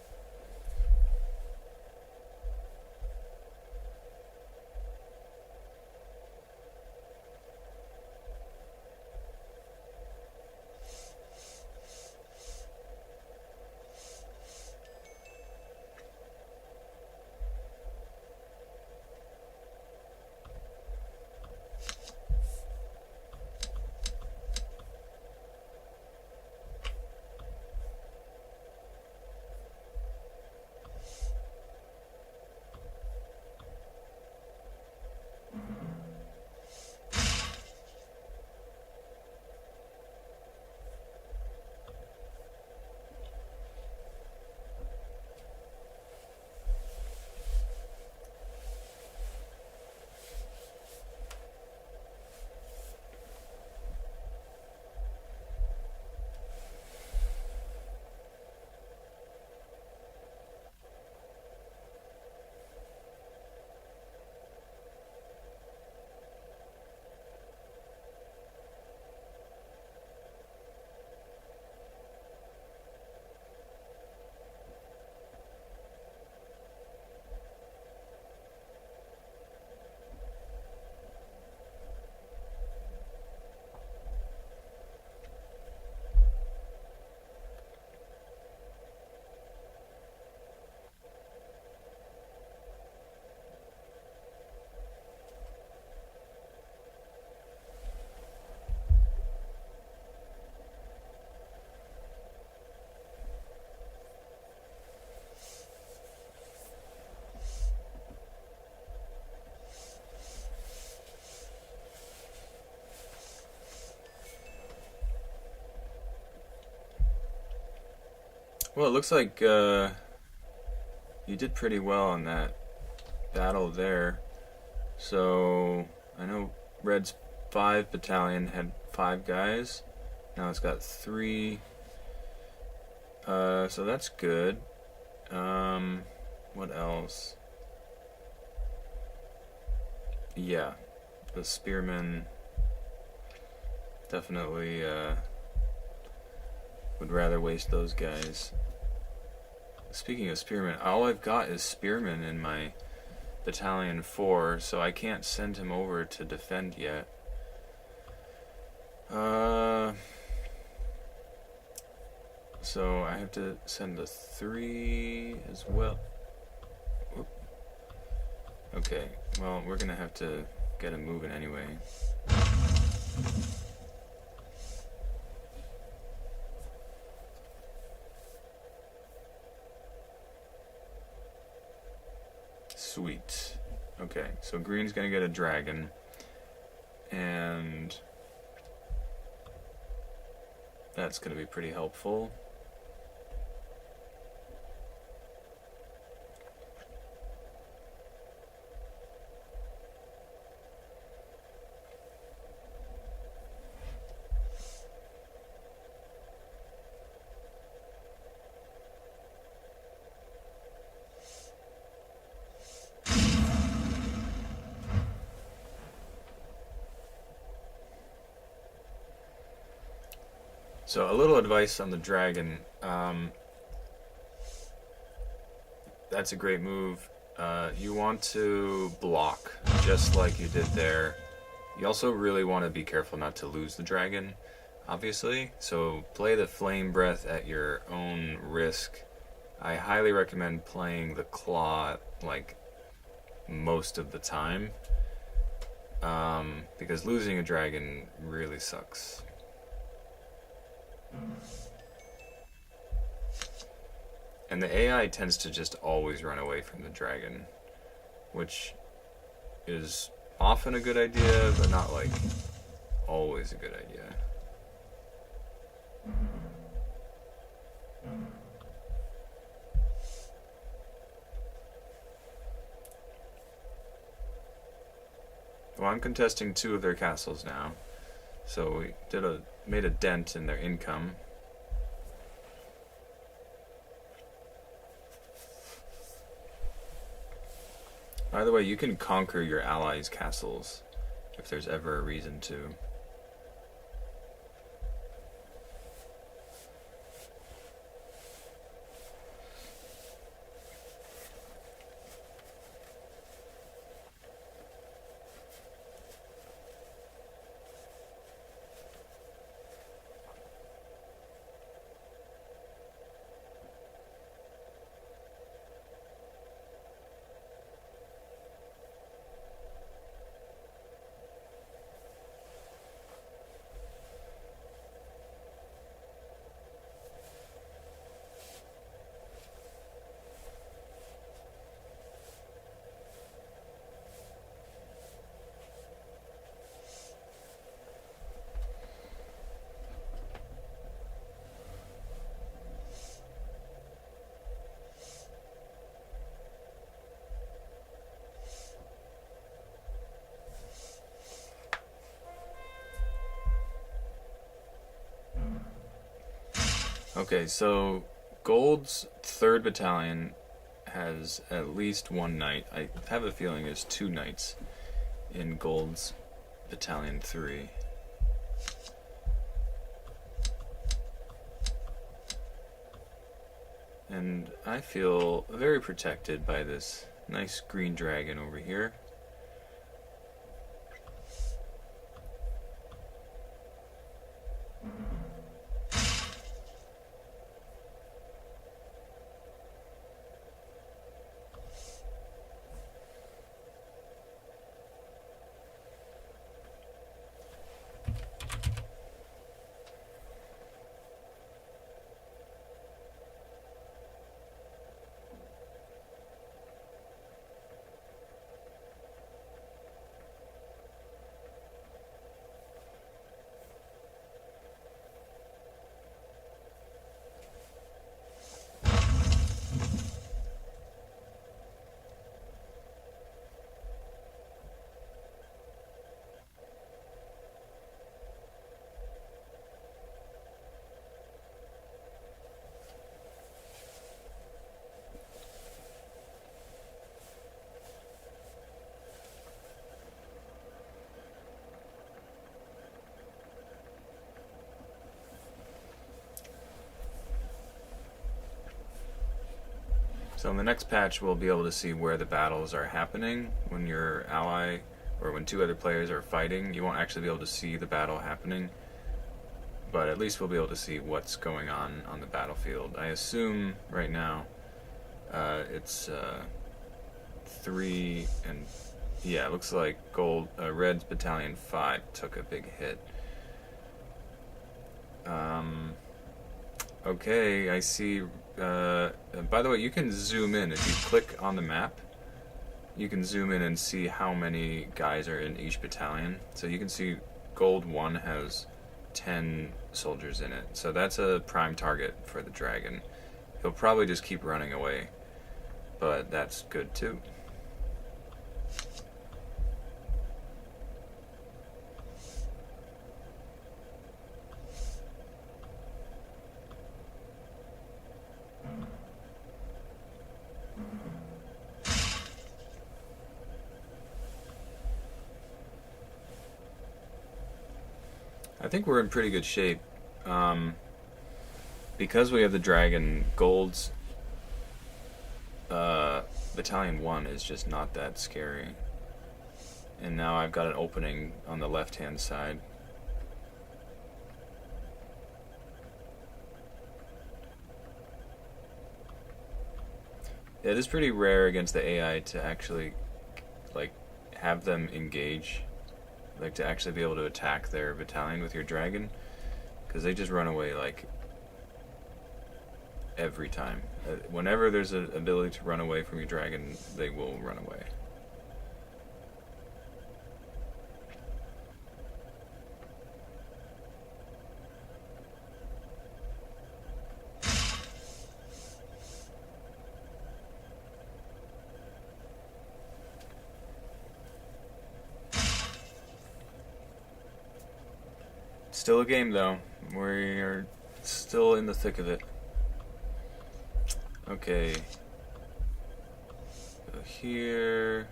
Well, it looks like you did pretty well on that battle there. So I know Red's 5 battalion had 5 guys. Now it's got 3. So that's good. What else? Yeah, the spearmen definitely would rather waste those guys. Speaking of spearmen, all I've got is spearmen in my battalion 4, so I can't send him over to defend yet. So I have to send a 3 as well. Whoop. Okay, well, we're gonna have to get him moving anyway. Sweet. Okay, so green's gonna get a dragon, and that's gonna be pretty helpful. So a little advice on the dragon. That's a great move. You want to block just like you did there. You also really want to be careful not to lose the dragon, obviously. So play the flame breath at your own risk. I highly recommend playing the claw like most of the time, because losing a dragon really sucks. And the AI tends to just always run away from the dragon, which is often a good idea, but not like always a good idea. Well, I'm contesting 2 of their castles now, so we made a dent in their income. By the way, you can conquer your allies' castles if there's ever a reason to. Okay, so Gold's 3rd Battalion has at least 1 knight. I have a feeling there's 2 knights in Gold's Battalion 3. And I feel very protected by this nice green dragon over here. So in the next patch, we'll be able to see where the battles are happening. When your ally, or when 2 other players are fighting, you won't actually be able to see the battle happening. but at least we'll be able to see what's going on the battlefield. I assume right now it's 3 and yeah, it looks like Red's Battalion 5 took a big hit. Okay, I see. By the way, you can zoom in if you click on the map. You can zoom in and see how many guys are in each battalion. So you can see Gold 1 has 10 soldiers in it. So that's a prime target for the dragon. He'll probably just keep running away, but that's good too. I think we're in pretty good shape. Because we have the dragon, Gold's Battalion 1 is just not that scary. And now I've got an opening on the left-hand side. It is pretty rare against the AI to actually, like, have them engage. Like, to actually be able to attack their battalion with your dragon, because they just run away, like, every time. Whenever there's an ability to run away from your dragon, they will run away. Still a game, though. We're still in the thick of it. Okay. Go here.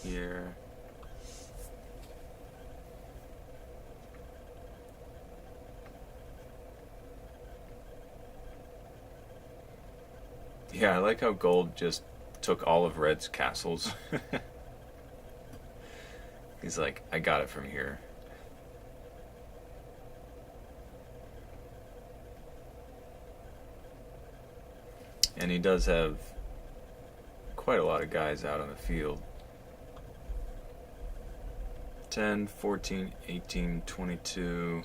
Here. Yeah, I like how Gold just took all of Red's castles. He's like, I got it from here. And he does have quite a lot of guys out on the field. 10, 14, 18, 22.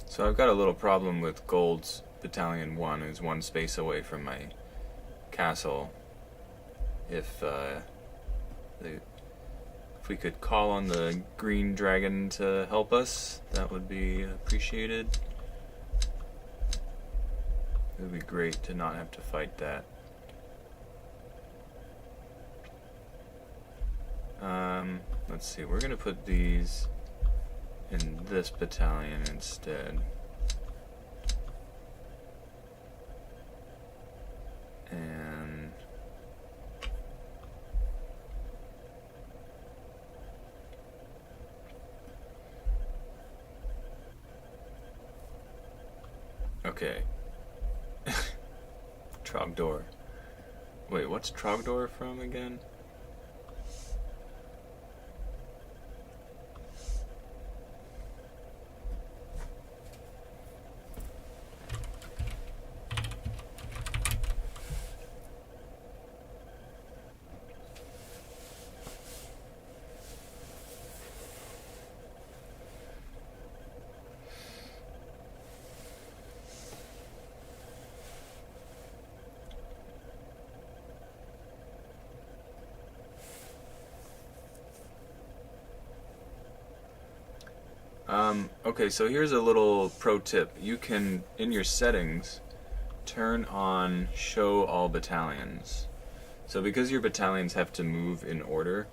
So I've got a little problem with Gold's Battalion 1, who's one space away from my castle. If we could call on the green dragon to help us, that would be appreciated. It would be great to not have to fight that. Let's see, we're going to put these in this battalion instead. And okay. Trogdor. Wait, what's Trogdor from again? Okay, so here's a little pro tip. You can, in your settings, turn on show all battalions. So because your battalions have to move in order,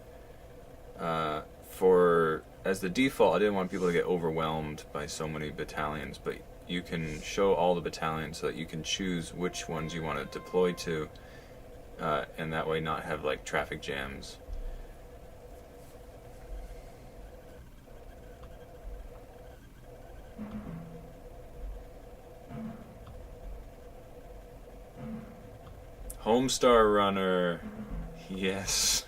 as the default, I didn't want people to get overwhelmed by so many battalions, but you can show all the battalions so that you can choose which ones you want to deploy to, and that way not have like traffic jams. Homestar Runner. Yes.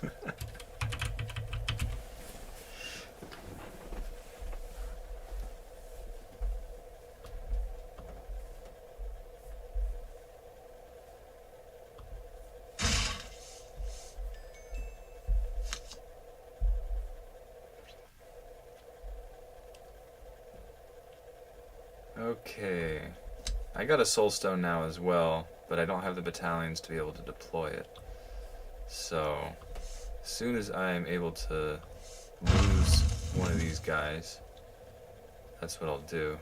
Okay. I got a soulstone now as well, but I don't have the battalions to be able to deploy it. So, as soon as I'm able to lose one of these guys, that's what I'll do.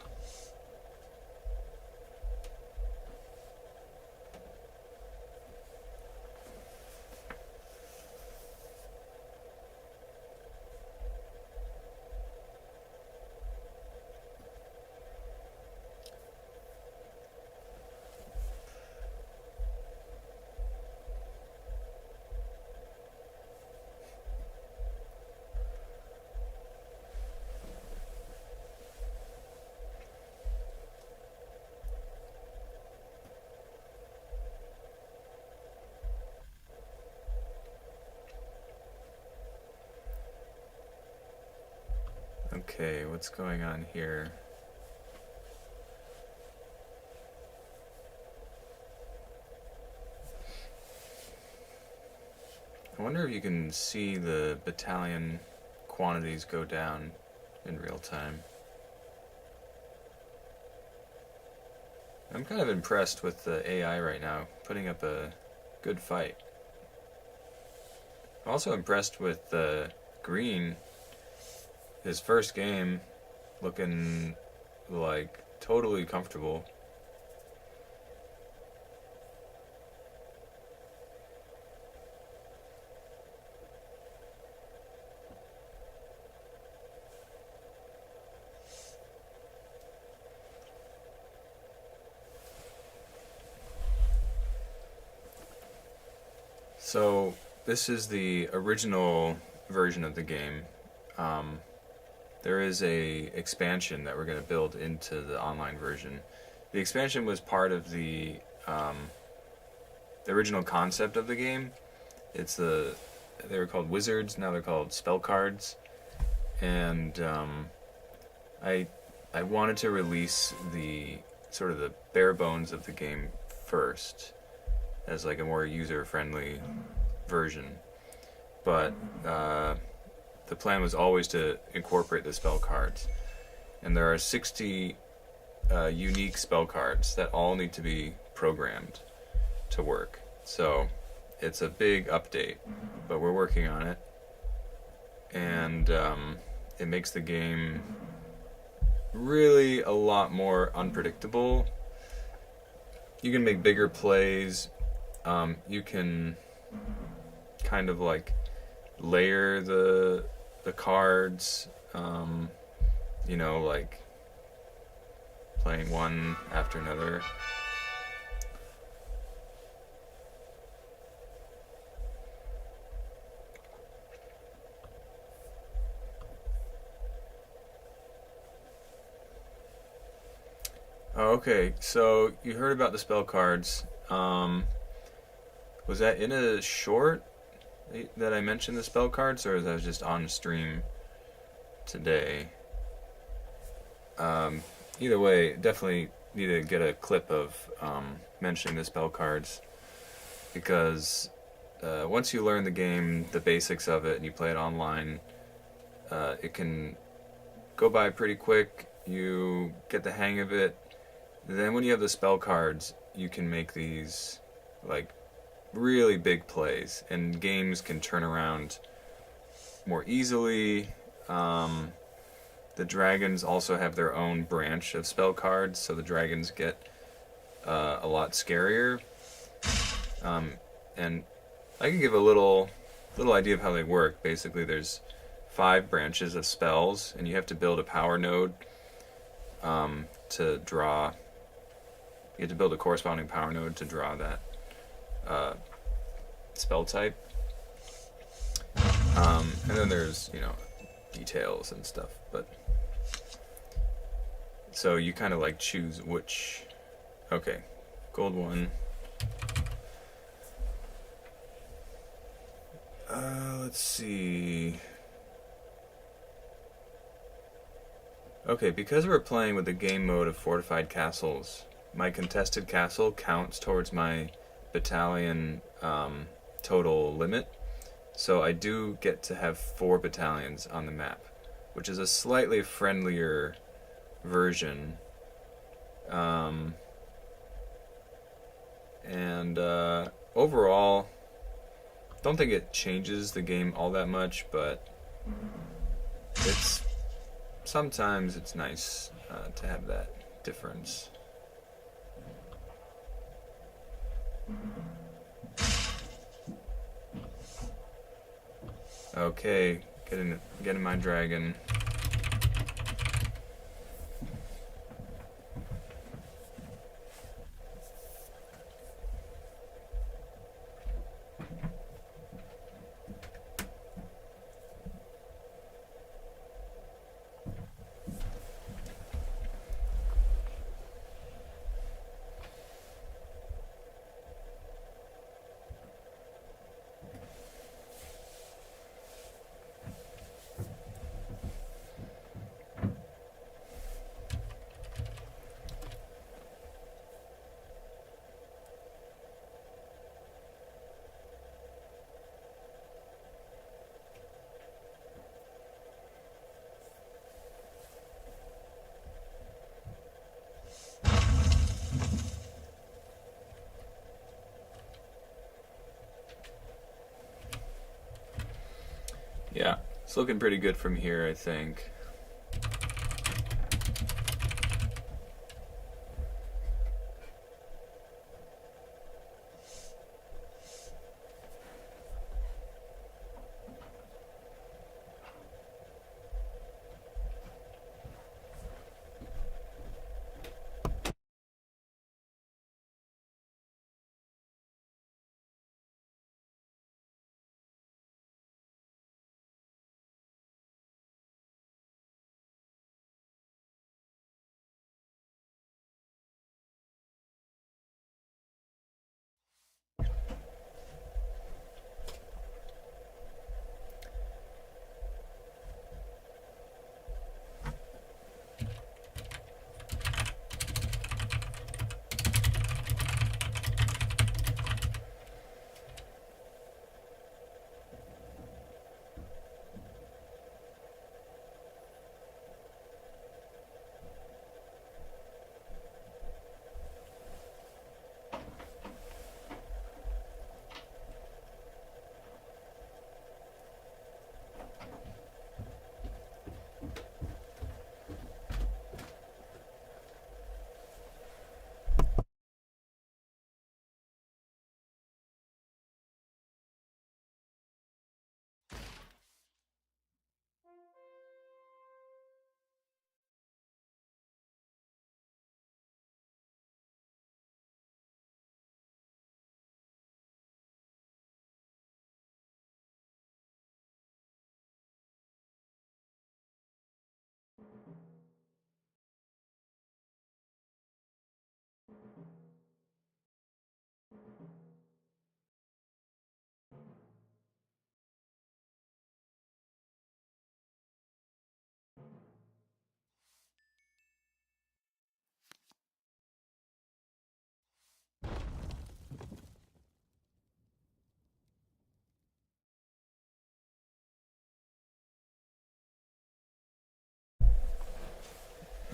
Okay, what's going on here? I wonder if you can see the battalion quantities go down in real time. I'm kind of impressed with the AI right now, putting up a good fight. I'm also impressed with Green, his first game, looking like totally comfortable. So this is the original version of the game. There is a expansion that we're going to build into the online version. The expansion was part of the original concept of the game. They were called wizards, now they're called spell cards, and I wanted to release the sort of the bare bones of the game first, as like a more user-friendly version. But the plan was always to incorporate the spell cards. And there are 60 unique spell cards that all need to be programmed to work. So it's a big update, but we're working on it. And it makes the game really a lot more unpredictable. You can make bigger plays. You can kind of like layer the cards, like playing one after another. Oh, okay, so you heard about the spell cards. Was that in a short that I mentioned the spell cards, or was that just on stream today? Either way, definitely need to get a clip of mentioning the spell cards, because once you learn the game, the basics of it, and you play it online, it can go by pretty quick. You get the hang of it. Then when you have the spell cards, you can make these like really big plays, and games can turn around more easily. the dragons also have their own branch of spell cards, so the dragons get a lot scarier. And I can give a little idea of how they work. Basically, there's 5 branches of spells, and you have to build a power node to draw. You have to build a corresponding power node to draw that spell type. And then there's, details and stuff. But so you kind of like choose which. Okay, gold 1. Let's see. Okay, because we're playing with the game mode of fortified castles, my contested castle counts towards my battalion total limit. So I do get to have 4 battalions on the map, which is a slightly friendlier version. Overall, don't think it changes the game all that much, but sometimes it's nice to have that difference. Okay, getting my dragon. Yeah, it's looking pretty good from here, I think.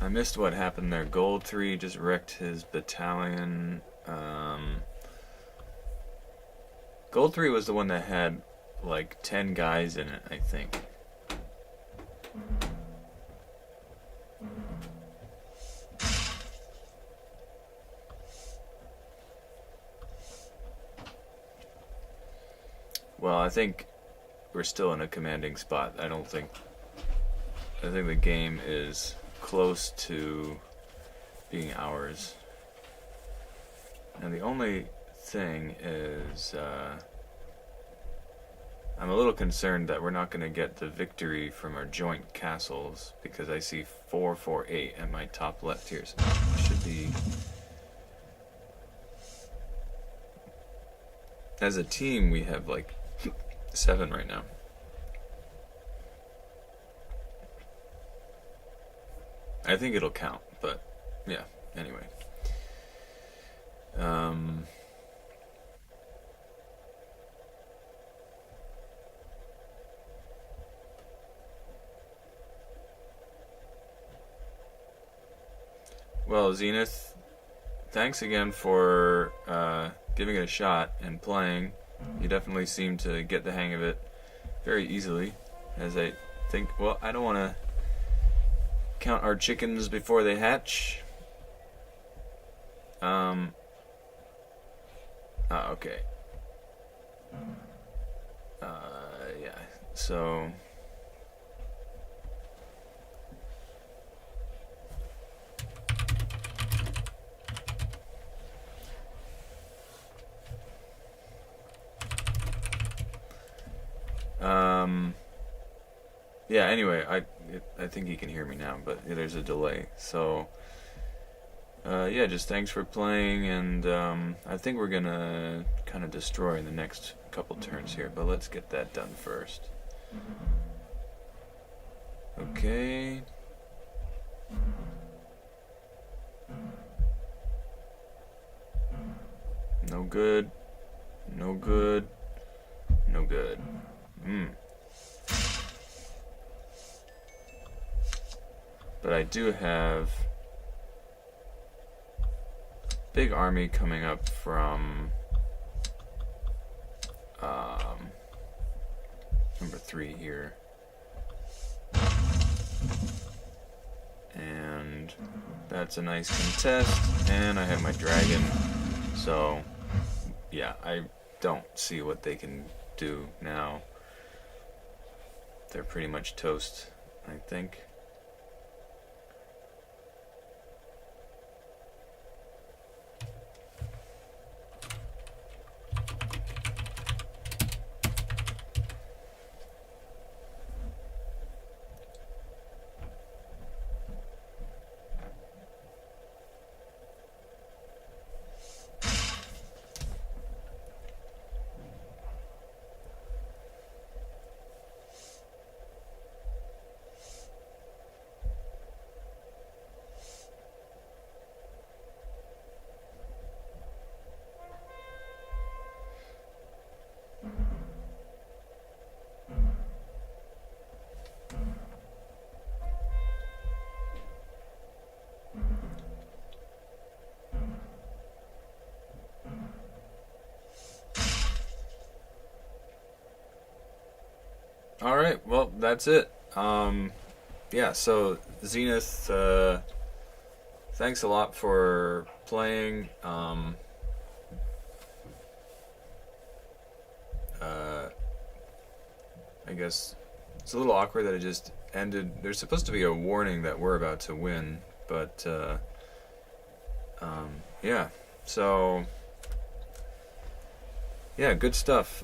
I missed what happened there. Gold 3 just wrecked his battalion. Gold 3 was the one that had like 10 guys in it, I think. well, I think we're still in a commanding spot. I think the game is close to being ours. And the only thing is, I'm a little concerned that we're not going to get the victory from our joint castles, because I see 448 at my top left here, so it should be... As a team, we have like 7 right now. I think it'll count, but yeah, anyway. Well, Zenith, thanks again for giving it a shot and playing. You definitely seem to get the hang of it very easily, as I think... Well, I don't want to count our chickens before they hatch. Okay. Yeah, so... Yeah, anyway, I think he can hear me now, but there's a delay. So, yeah, just thanks for playing, and I think we're gonna kind of destroy in the next couple turns here, but let's get that done first. Okay. No good. No good. No good. But I do have a big army coming up from number 3 here. And that's a nice contest, and I have my dragon, so yeah, I don't see what they can do now. They're pretty much toast, I think. Alright, well, that's it. Yeah, so Zenith, thanks a lot for playing. I guess it's a little awkward that it just ended. There's supposed to be a warning that we're about to win, but yeah, so yeah, good stuff.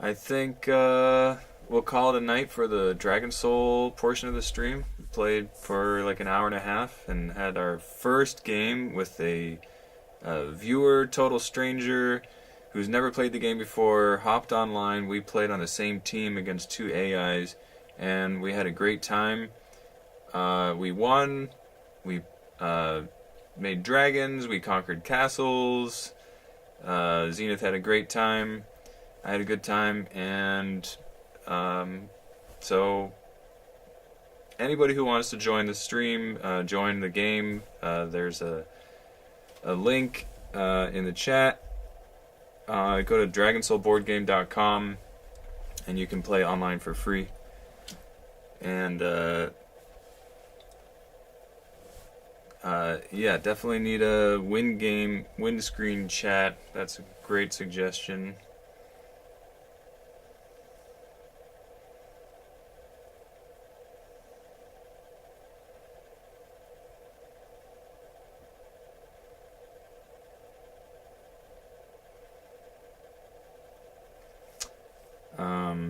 I think we'll call it a night for the Dragon Soul portion of the stream. We played for like an hour and a half and had our first game with a viewer, total stranger, who's never played the game before, hopped online. We played on the same team against 2 AIs, and we had a great time. We won. We made dragons. We conquered castles. Zenith had a great time. I had a good time, and so anybody who wants to join the stream, join the game, there's a link in the chat. Go to dragonsoulboardgame.com and you can play online for free. And Yeah, definitely need a win screen chat. That's a great suggestion.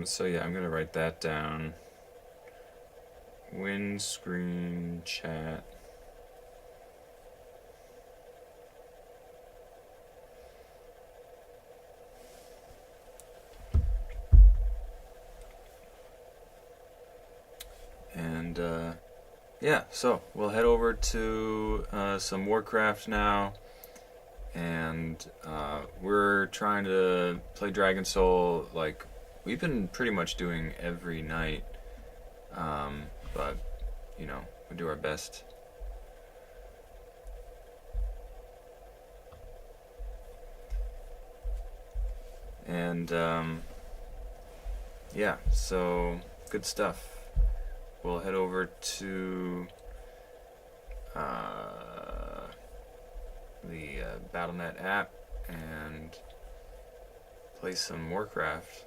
So yeah, I'm gonna write that down. Win screen chat. And yeah, so we'll head over to some Warcraft now, and we're trying to play Dragon Soul. Like, we've been pretty much doing every night, but you know, we do our best. And yeah, so good stuff. We'll head over to the Battle.net app and play some Warcraft.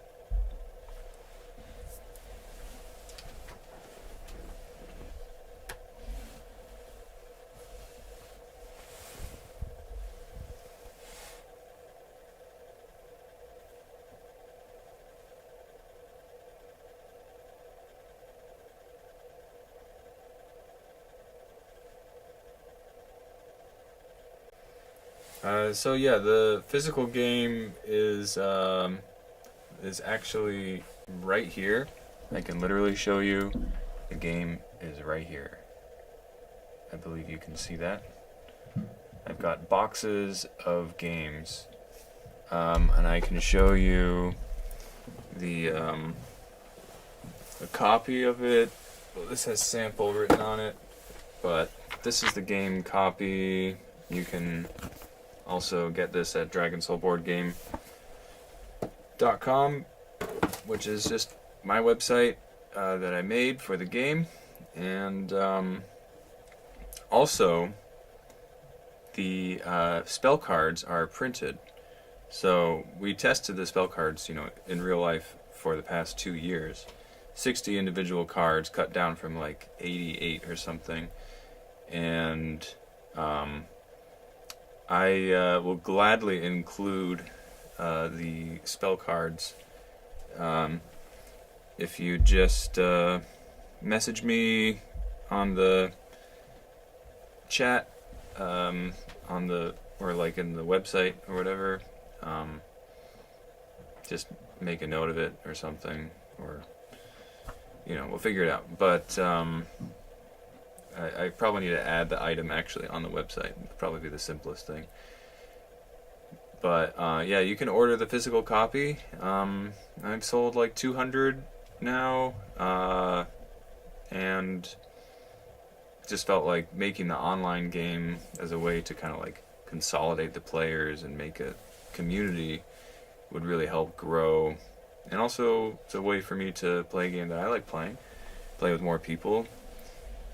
So yeah, the physical game is actually right here. I can literally show you. The game is right here. I believe you can see that. I've got boxes of games, and I can show you the a copy of it. Well, this has sample written on it, but this is the game copy. You can also get this at DragonSoulBoardGame.com, which is just my website that I made for the game. And also, the spell cards are printed. So we tested the spell cards, you know, in real life for the past 2 years. 60 individual cards cut down from like 88 or something. And I will gladly include the spell cards if you just message me on the chat on the, or like in the website or whatever. Just make a note of it or something, or you know, we'll figure it out. But I probably need to add the item actually on the website. It'd probably be the simplest thing. But yeah, you can order the physical copy. I've sold like 200 now, and just felt like making the online game as a way to kind of like consolidate the players and make a community would really help grow. And also, it's a way for me to play a game that I like playing, play with more people.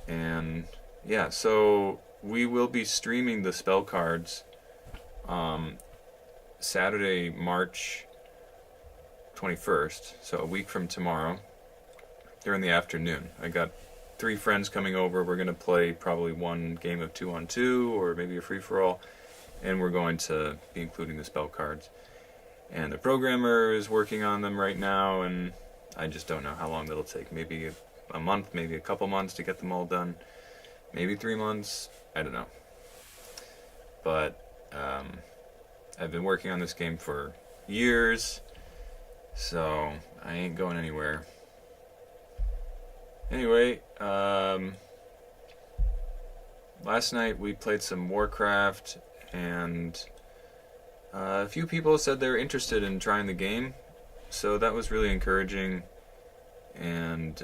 And yeah, so we will be streaming the spell cards Saturday, March 21st, so a week from tomorrow, during the afternoon. I got 3 friends coming over. We're going to play probably one game of 2-on-2 or maybe a free-for-all, and we're going to be including the spell cards. And the programmer is working on them right now, and I just don't know how long that'll take. Maybe a month, maybe a couple months to get them all done. Maybe 3 months. I don't know. But I've been working on this game for years, so I ain't going anywhere. Anyway, last night we played some Warcraft, and a few people said they were interested in trying the game, so that was really encouraging. And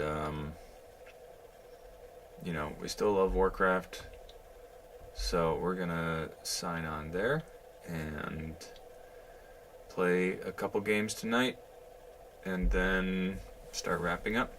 you know, we still love Warcraft, so we're gonna sign on there and play a couple games tonight, and then start wrapping up.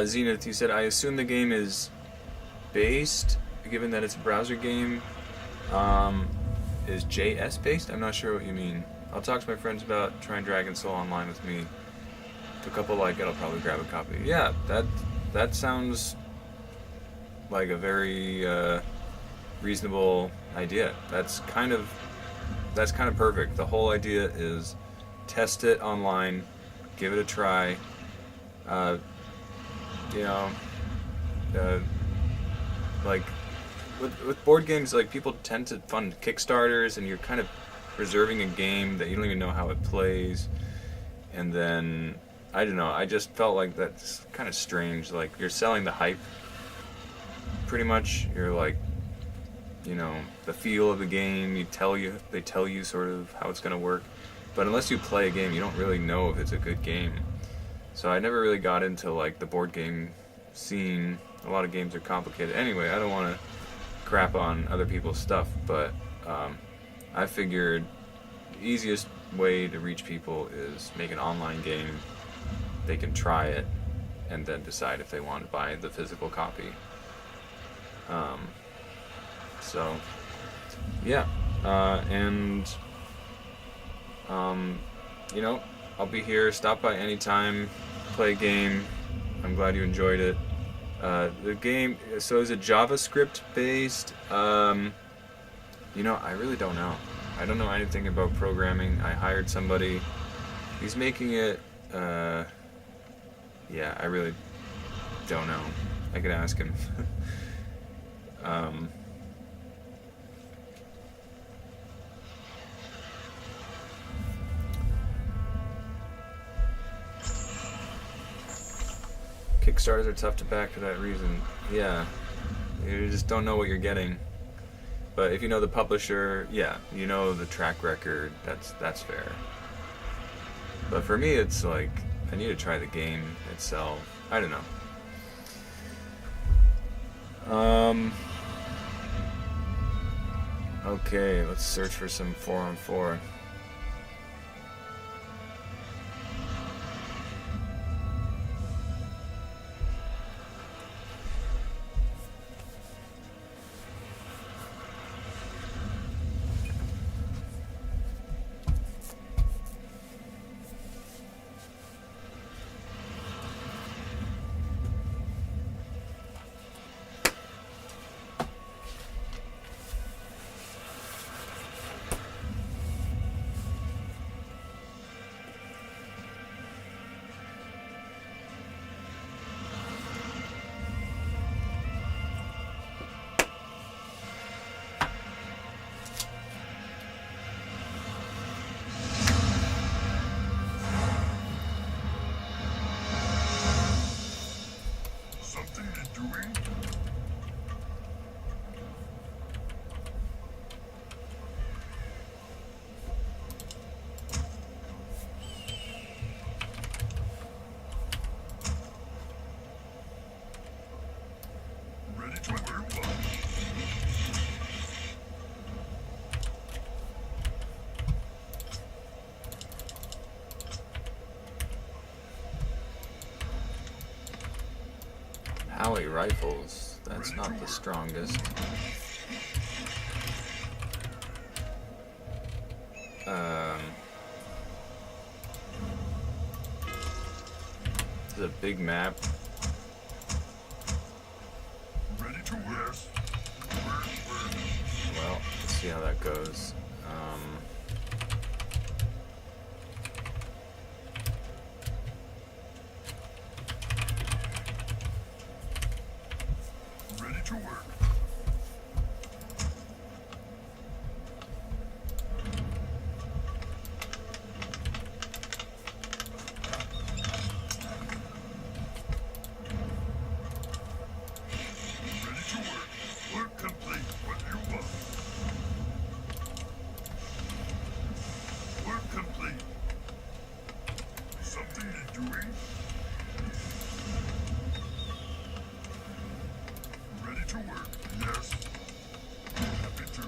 Zenith, you said, I assume the game is based, given that it's a browser game, is JS based? I'm not sure what you mean. I'll talk to my friends about trying Dragon Soul online with me. If a couple like it, I'll probably grab a copy. Yeah, that sounds like a very reasonable idea. That's kind of perfect. The whole idea is test it online, give it a try. Like with board games, like people tend to fund Kickstarters, and you're kind of reserving a game that you don't even know how it plays, and then I don't know. I just felt like that's kind of strange. Like you're selling the hype, pretty much. You're like, the feel of the game. They tell you sort of how it's gonna work, but unless you play a game, you don't really know if it's a good game. So I never really got into like the board game scene. A lot of games are complicated. Anyway, I don't want to crap on other people's stuff, but I figured the easiest way to reach people is make an online game. They can try it and then decide if they want to buy the physical copy. So yeah, I'll be here. Stop by anytime. Play a game. I'm glad you enjoyed it. The game, so is it JavaScript based? I really don't know. I don't know anything about programming. I hired somebody. He's making it. I really don't know. I could ask him. Kickstarters are tough to back for that reason. Yeah, you just don't know what you're getting. But if you know the publisher, yeah, you know the track record. That's fair. But for me, it's like I need to try the game itself. I don't know. Okay, let's search for some 4-on-4. Alley rifles, that's not the strongest. This is a big map. Ready to work. Well, let's see how that goes. Ready to work. Work complete. What do you want? Work complete. Something you're doing? Ready to work. Yes. Happy to.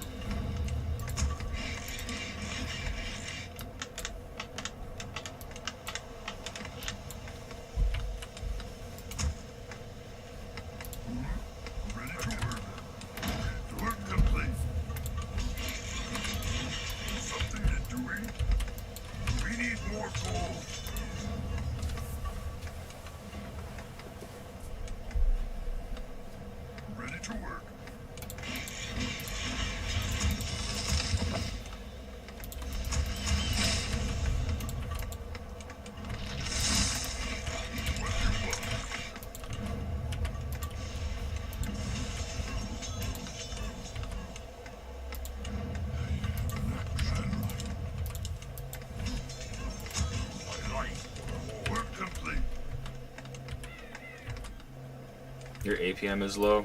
Your APM is low?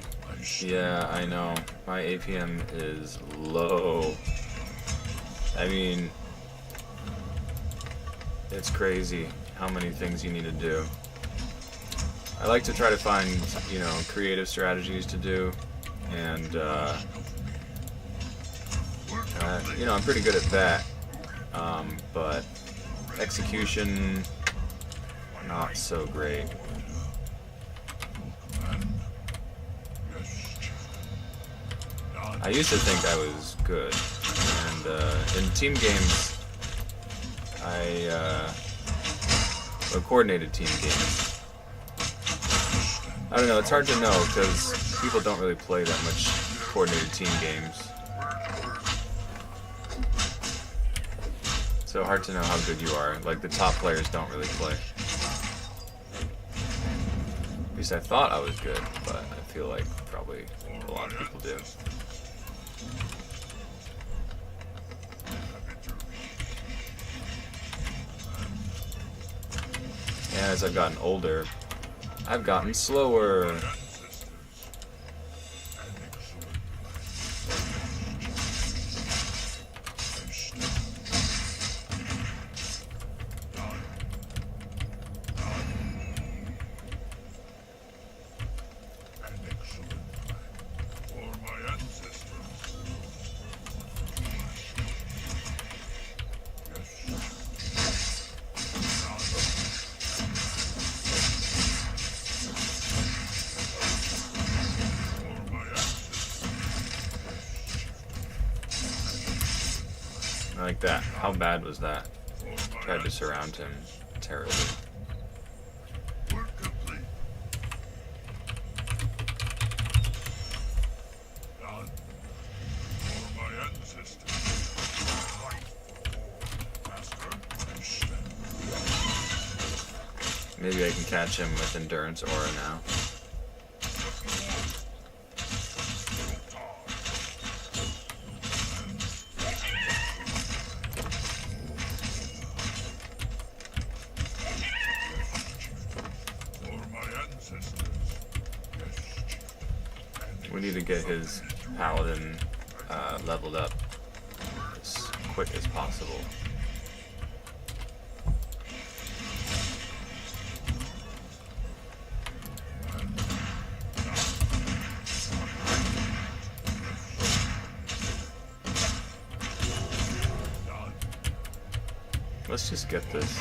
Yeah, I know. My APM is low. I mean, it's crazy how many things you need to do. I like to try to find, you know, creative strategies to do, and you know, I'm pretty good at that. But execution, not so great. I used to think I was good, and in team games, well, coordinated team games. I don't know, it's hard to know because people don't really play that much coordinated team games. So hard to know how good you are. Like, the top players don't really play. At least I thought I was good, but I feel like probably a lot of people do. And as I've gotten older, I've gotten slower. Like that. How bad was that? Tried to surround him terribly. Maybe I can catch him with Endurance Aura now. We need to get his paladin leveled up as quick as possible. Let's just get this.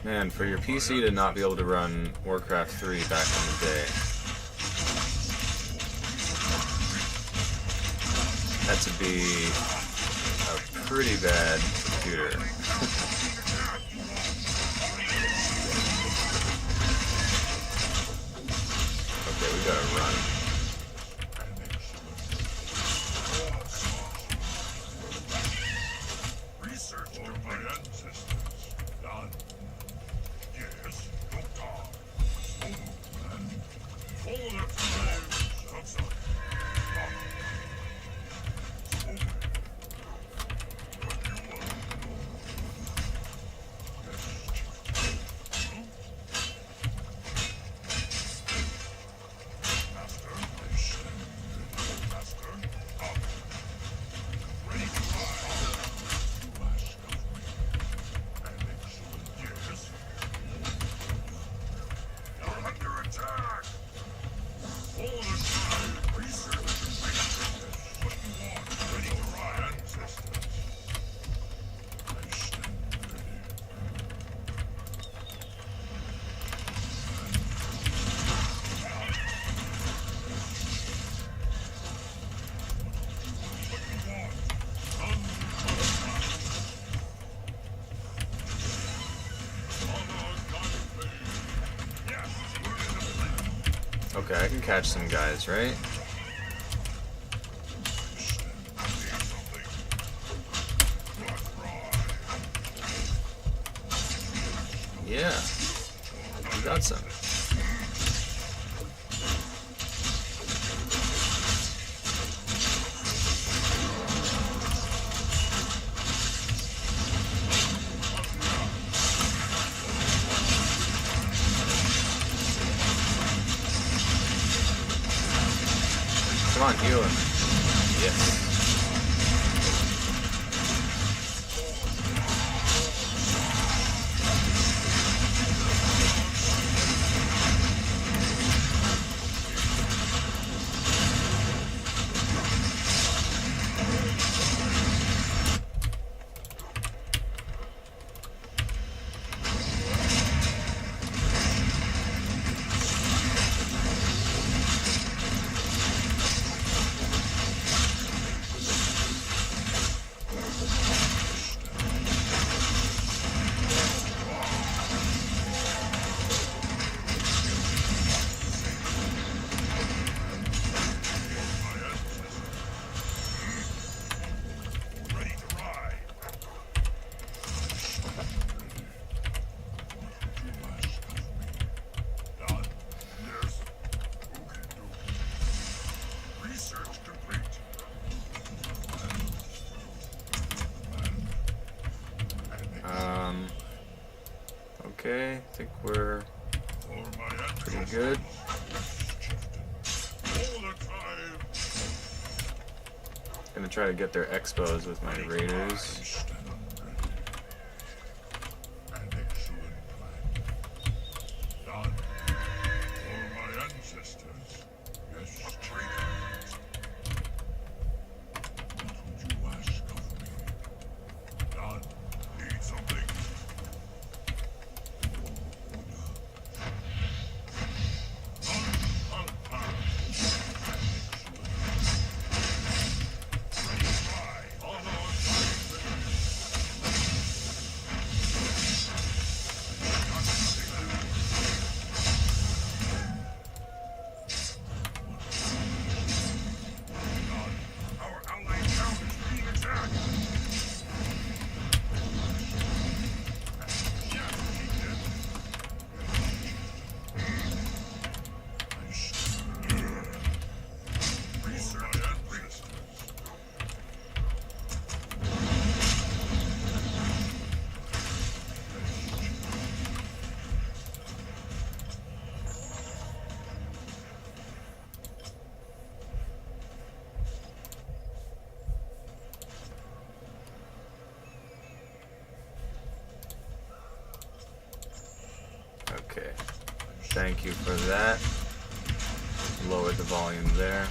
Man, for your PC to not be able to run Warcraft 3 back in the day, had to be a pretty bad computer. ancestors. Done. Yes, Doctor. So moved. Follow the time. Outside. Done. So moved. What you want? Yes, Chief. Master, I stand. Master, up. Ready to ride. You ask of me. An excellent yes. You're under attack. Follow the side. Research. What you want? Ready to ride. Ancestors. I stand ready. What you want? Come. Yes, we're in the plan. Okay, I can catch some guys, right? Yeah, we got some. Come on, heal him. Yes. Ready to ride. You ask of me. Done. Yes. Okey-dokey. Research complete. Okay, I think we're For my pretty good. All the time. Gonna try to get their expos with my raiders. Stand ready. An excellent plan. Done. For my ancestors. Yes, traitors. What would you ask of me? Done. Need something? Our allied town is being attacked. Yes, he did. Research and resistance. Okay, thank you for that. Lower the volume there.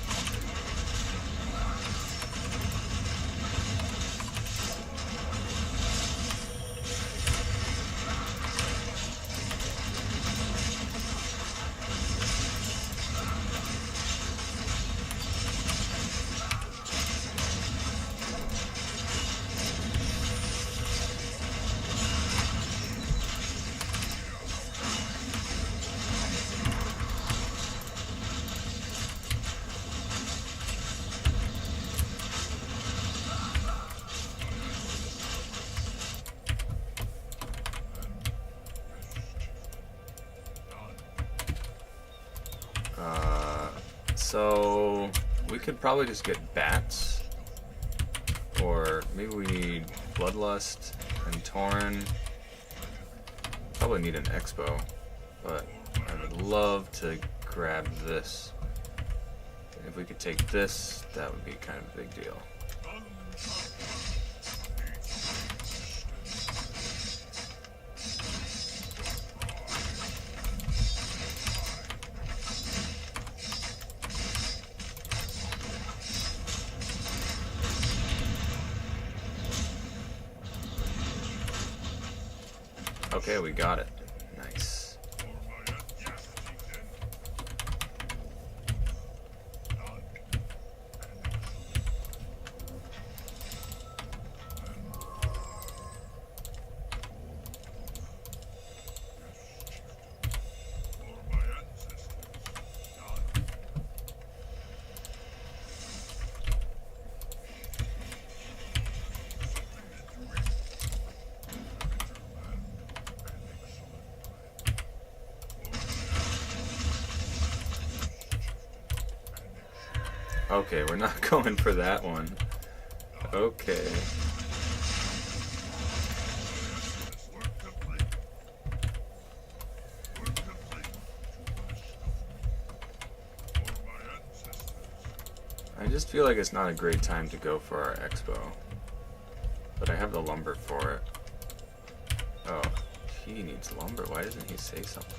So we could probably just get bats, or maybe we need Bloodlust and Torn. Probably need an Expo, but I would love to grab this. If we could take this, that would be kind of a big deal. Okay, we got it. Nice. Okay, we're not going for that one. Okay. I just feel like it's not a great time to go for our Expo. But I have the lumber for it. Oh, he needs lumber. Why doesn't he say something?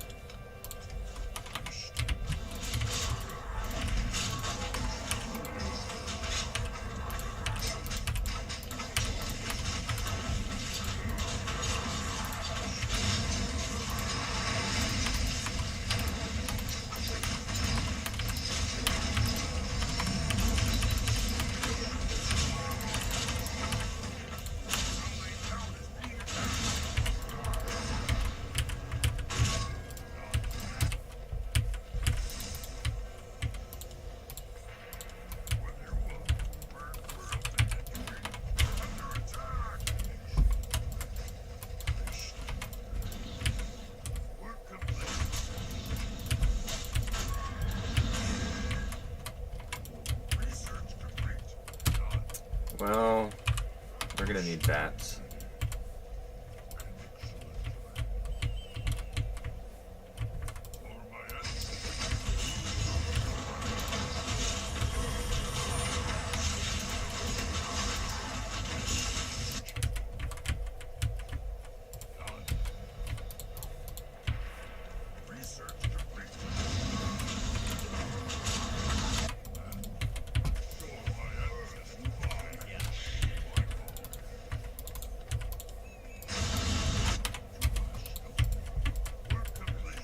Well, we're gonna need bats.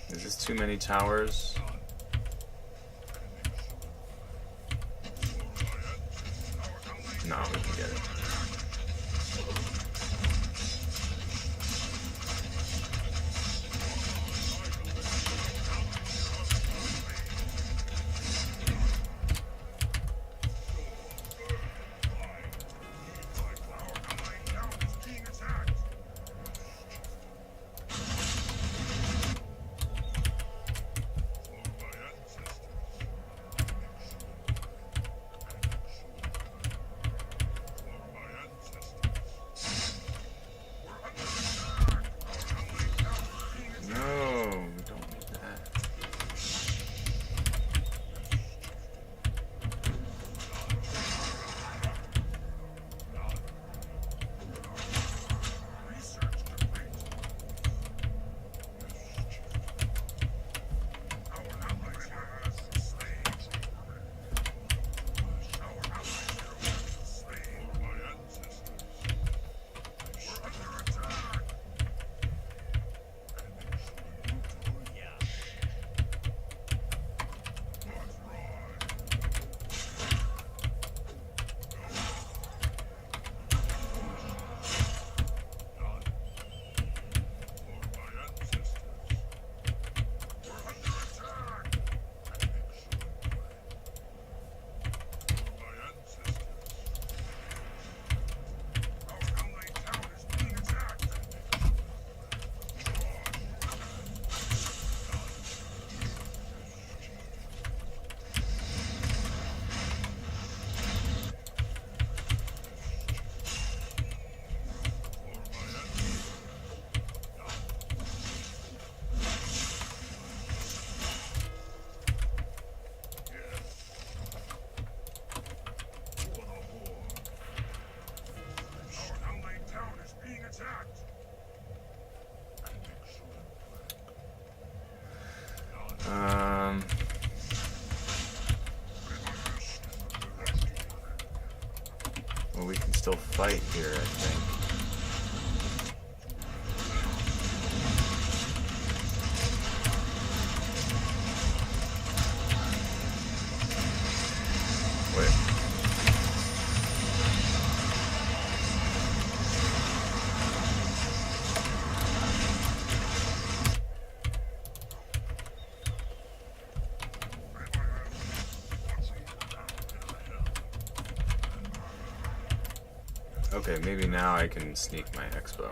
Is this too many towers? No, we can get it. still fight here, I think. Wait. Okay, maybe now I can sneak my expo.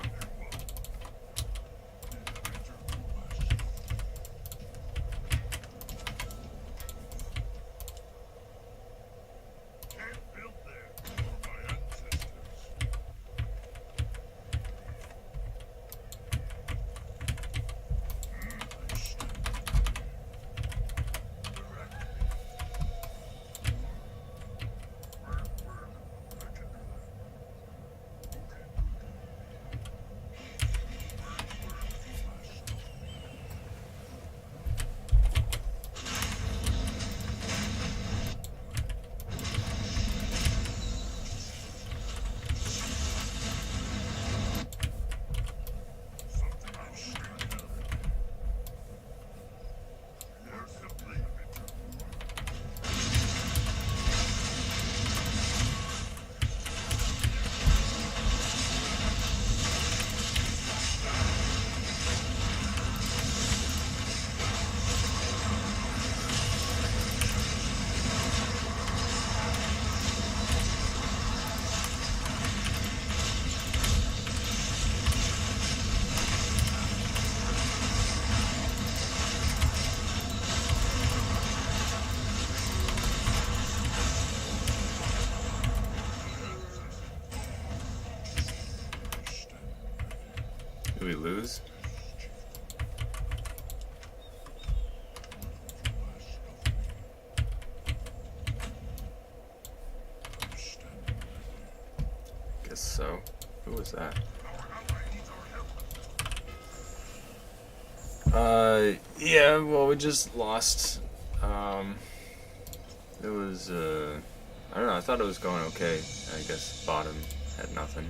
Do we lose? Guess so. Who was that? Yeah, well, we just lost. It was, I don't know, I thought it was going okay. I guess bottom had nothing.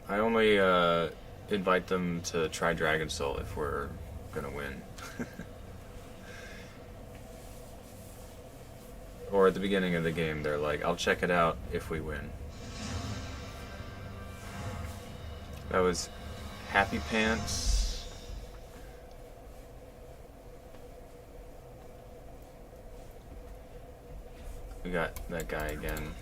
I only invite them to try Dragon Soul if we're gonna win. Or at the beginning of the game, they're like, I'll check it out if we win. That was Happy Pants. We got that guy again.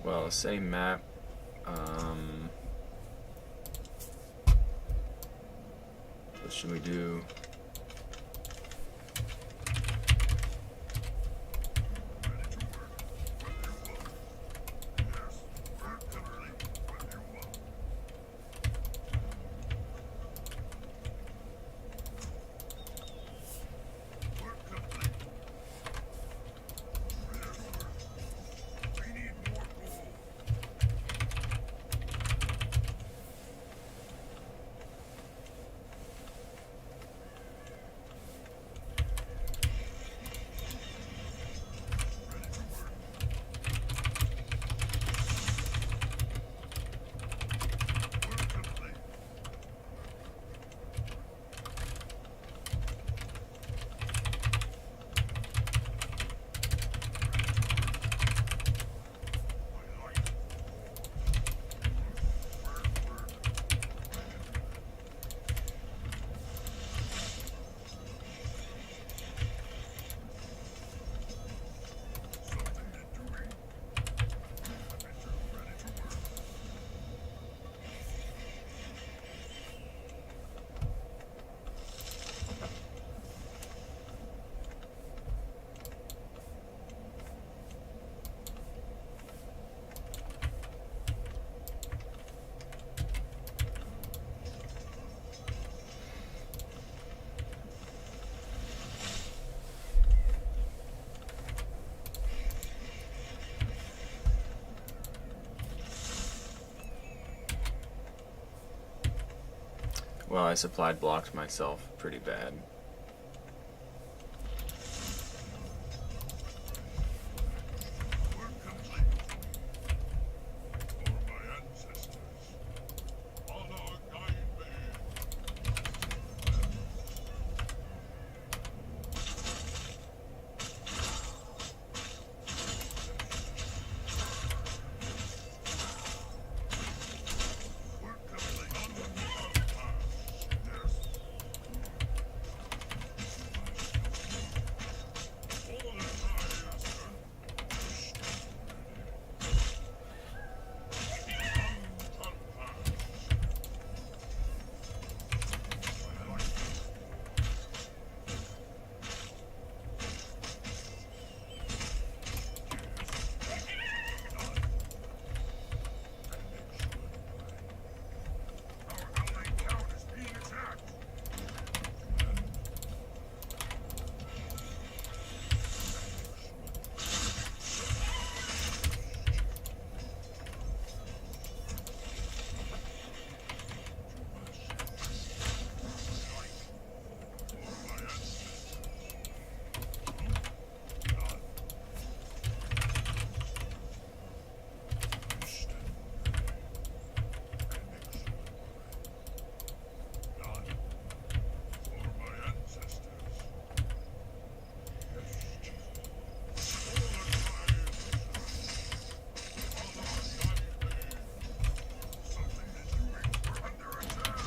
Well, same map. What should we do? Well, I supplied blocks myself pretty bad. Work complete. For my ancestors. Honor guide me. Work complete. Honor pass. Yes. All the time, master. Our allied town is being attacked. For my ancestors. Yes, chief. All the time. Honor guide me. Something is doing. We're under attack.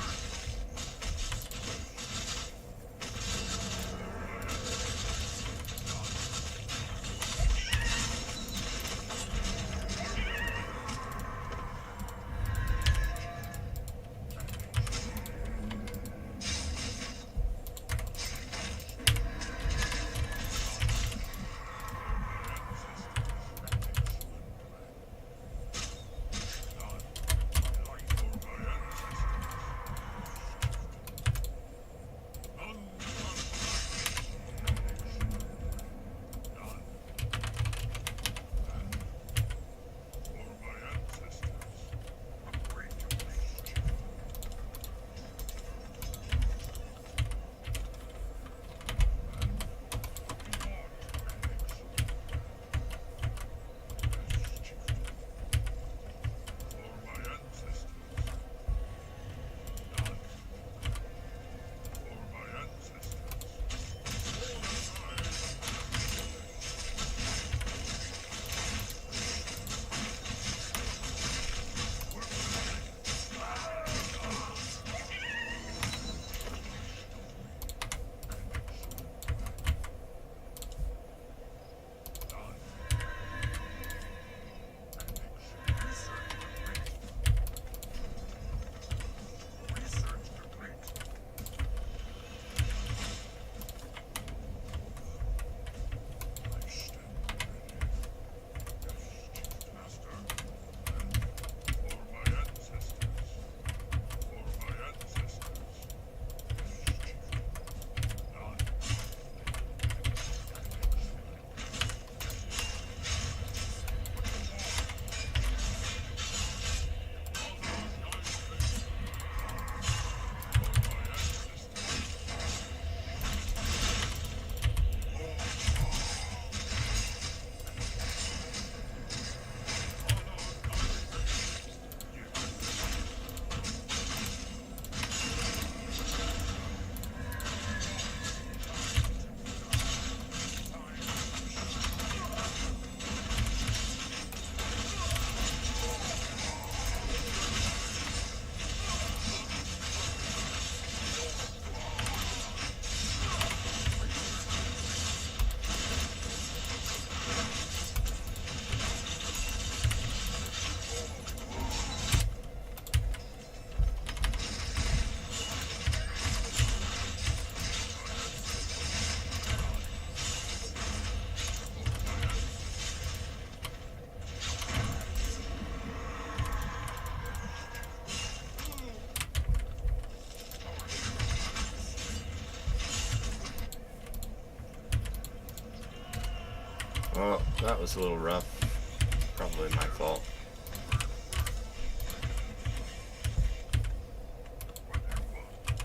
Research complete. I stand ready. Yes, chief master. For my ancestors. For my ancestors. Yes, chief. None. Well, that was a little rough. Probably my fault. What you want?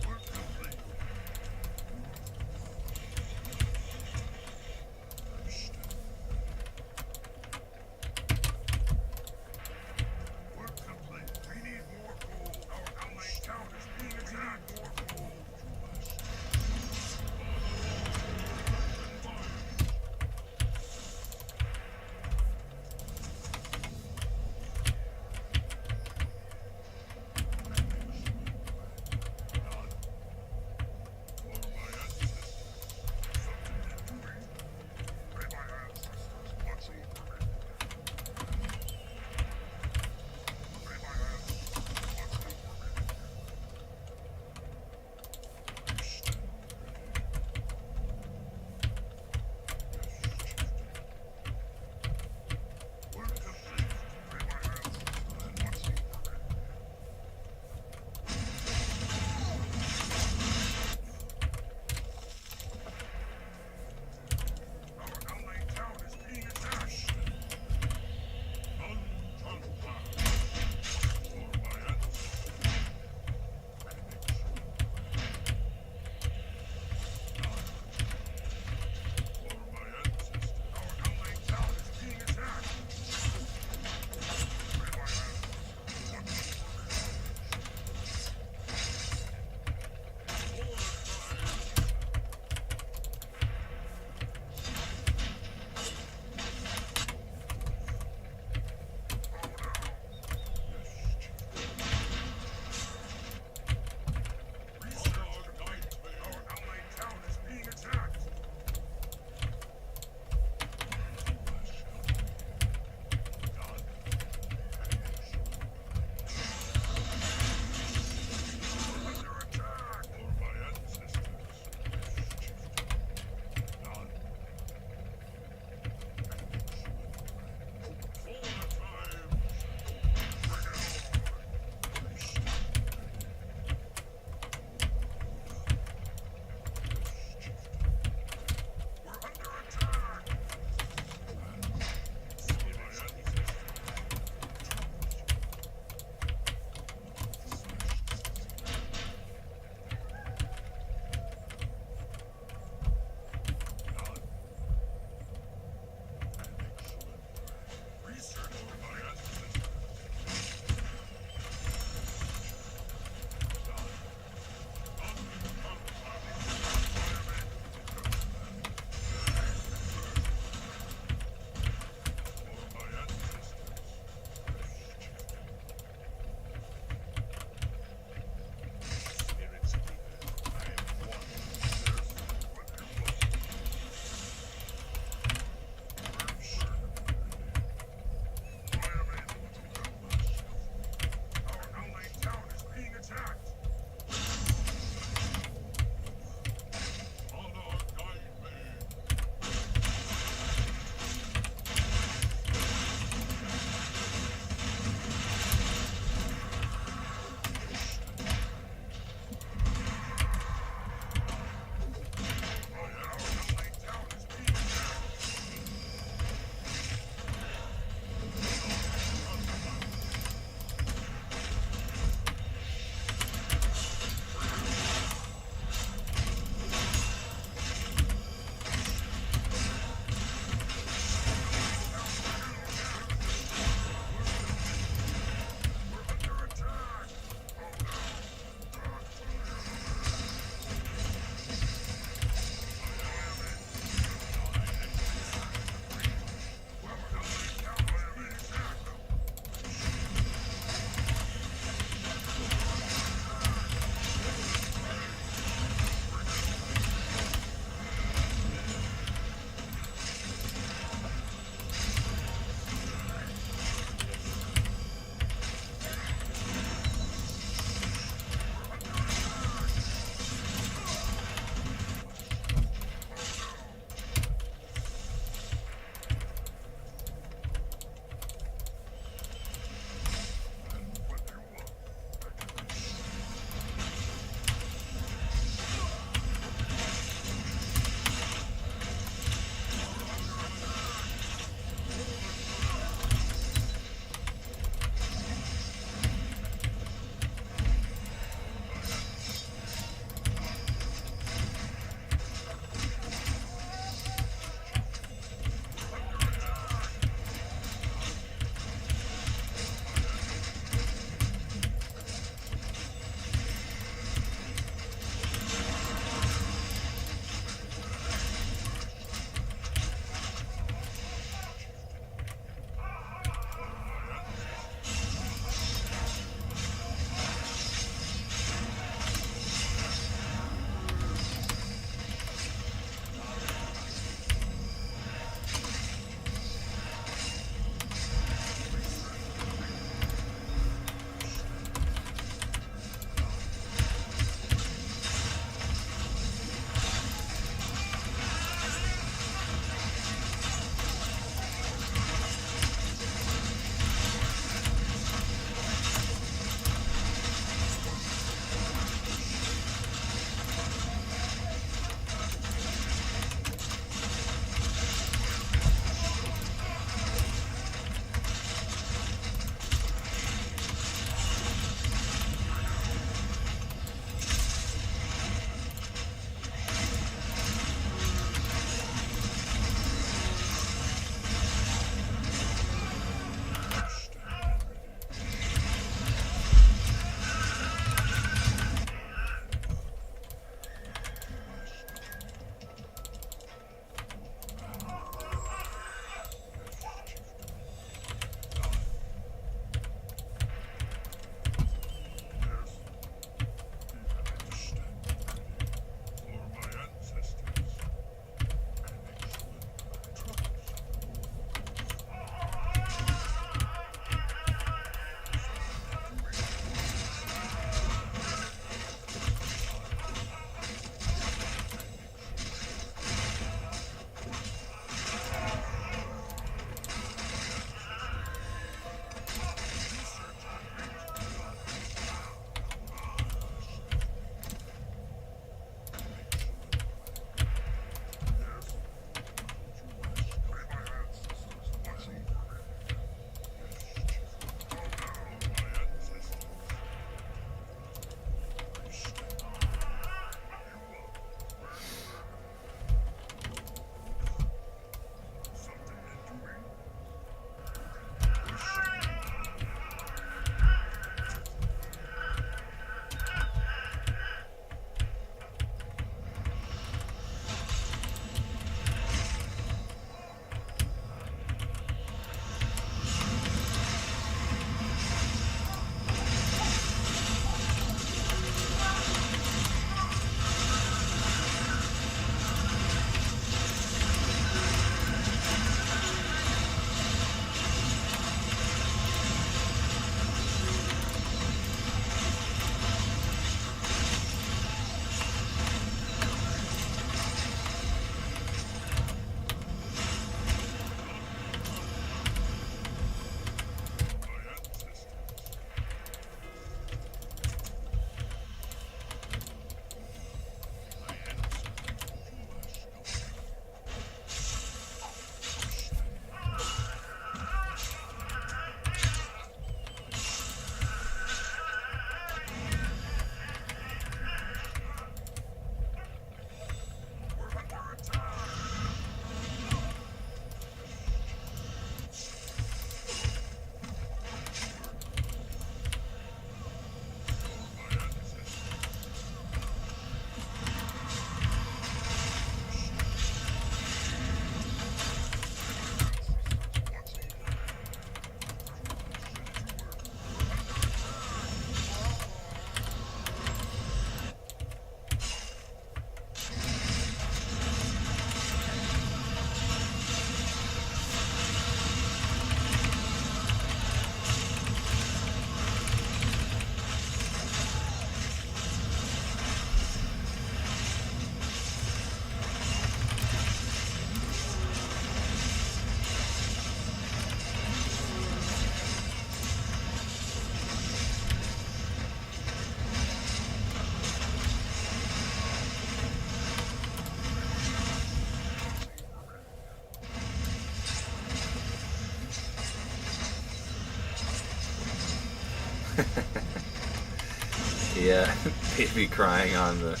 Yeah, baby crying on the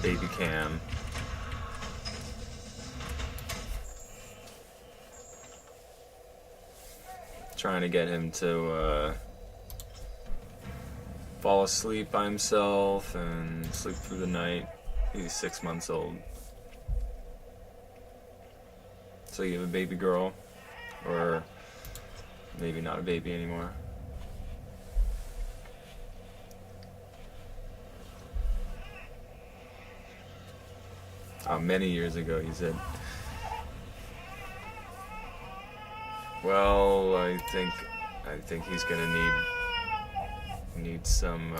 baby cam. Trying to get him to fall asleep by himself and sleep through the night. He's 6 months old. So you have a baby girl, or maybe not a baby anymore. Many years ago, he said. Well, I think he's gonna need some.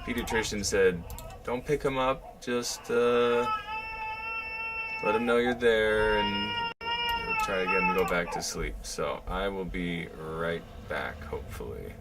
Pediatrician said, "Don't pick him up. Just let him know you're there, and we'll try to get him to go back to sleep." So I will be right back, hopefully.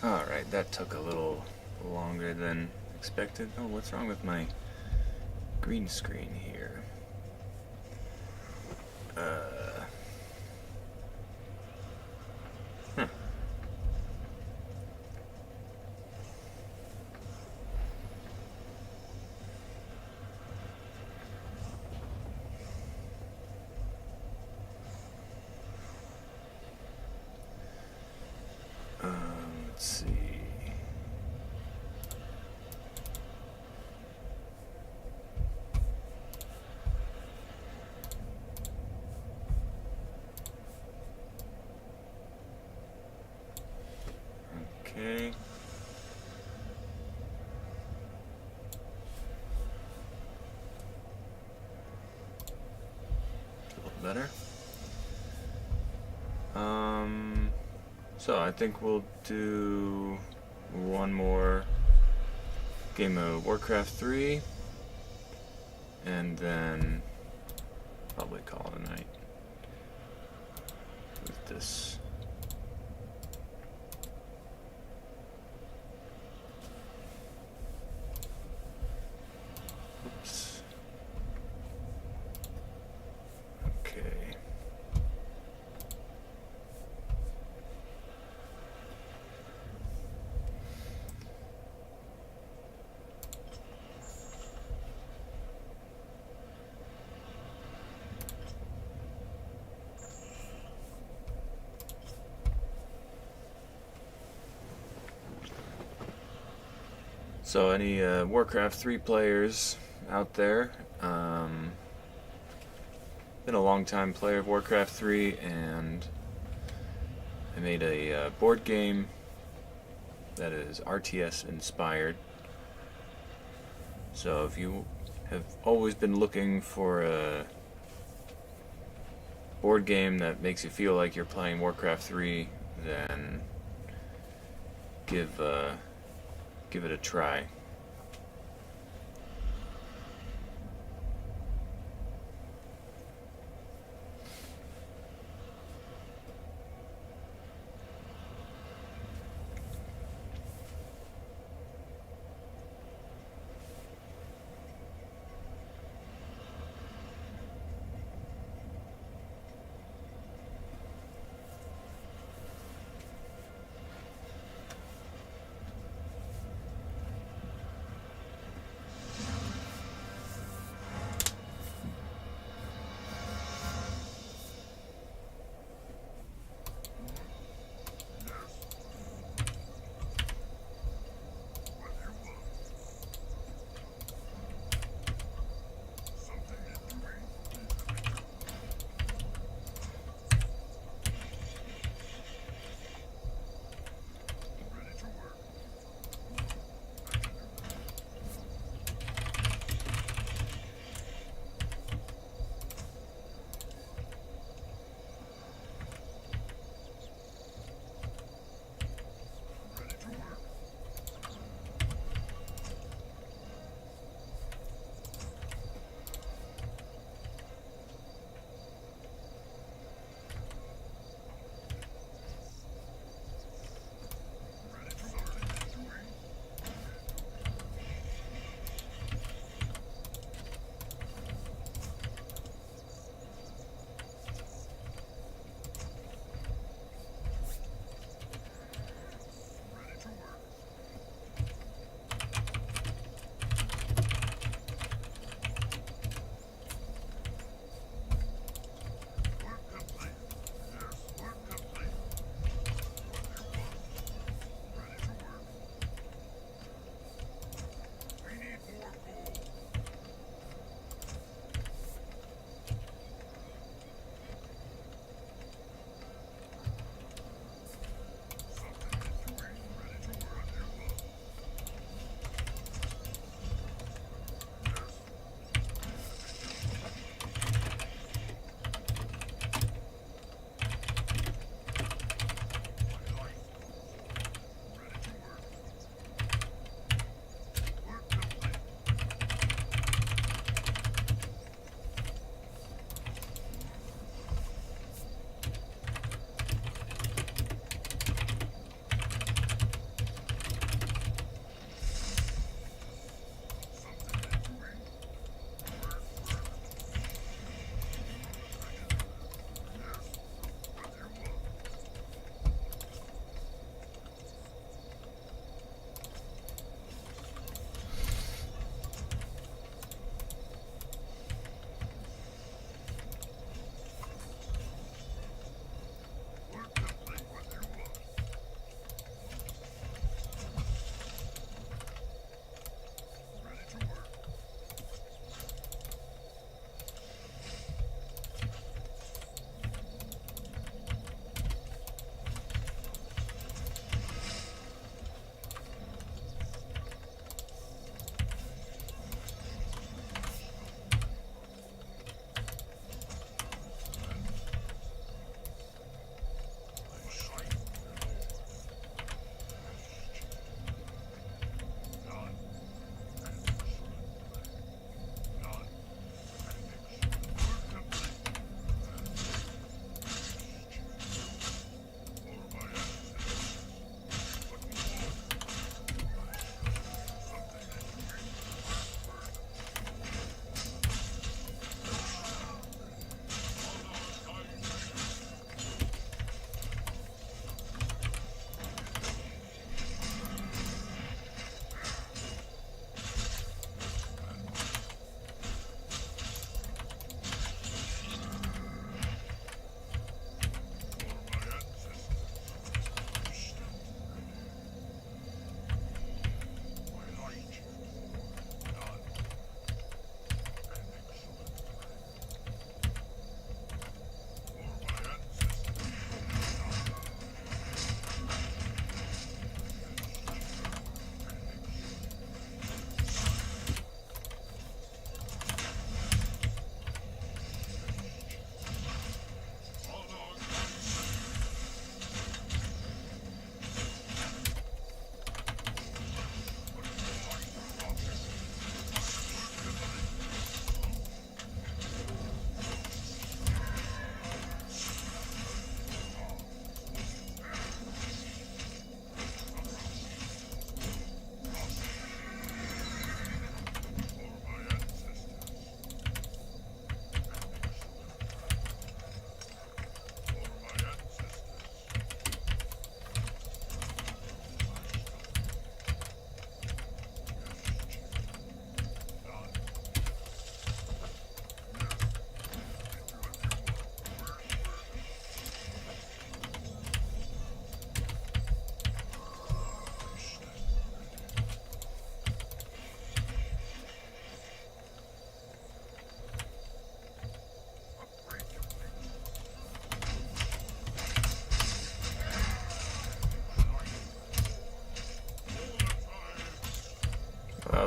Alright, that took a little longer than expected. Oh, what's wrong with my green screen here? Huh. Let's see. Okay. A little better. So I think we'll do one more game of Warcraft 3 and then probably call it a night with this. Oops. Okay. So any Warcraft 3 players out there, been a long time player of Warcraft 3, and I made a board game that is RTS inspired. So if you have always been looking for a board game that makes you feel like you're playing Warcraft 3, then give it a try.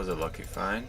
was a lucky find.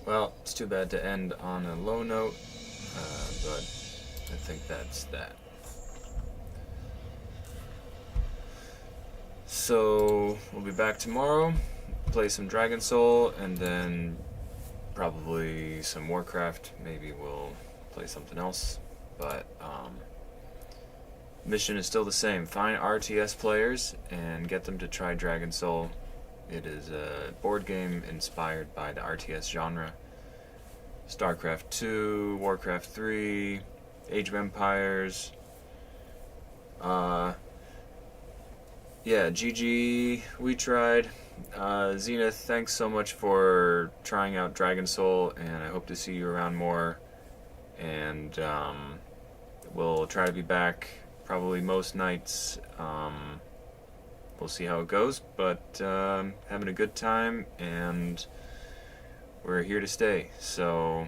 Well, it's too bad to end on a low note, but I think that's that. So we'll be back tomorrow, play some Dragon Soul, and then probably some Warcraft. Maybe we'll play something else, but mission is still the same. Find RTS players and get them to try Dragon Soul. It is a board game inspired by the RTS genre. StarCraft 2, Warcraft 3, Age of Empires. Yeah, GG, we tried. Zenith, thanks so much for trying out Dragon Soul, and I hope to see you around more. And we'll try to be back probably most nights. We'll see how it goes, but having a good time, and we're here to stay. So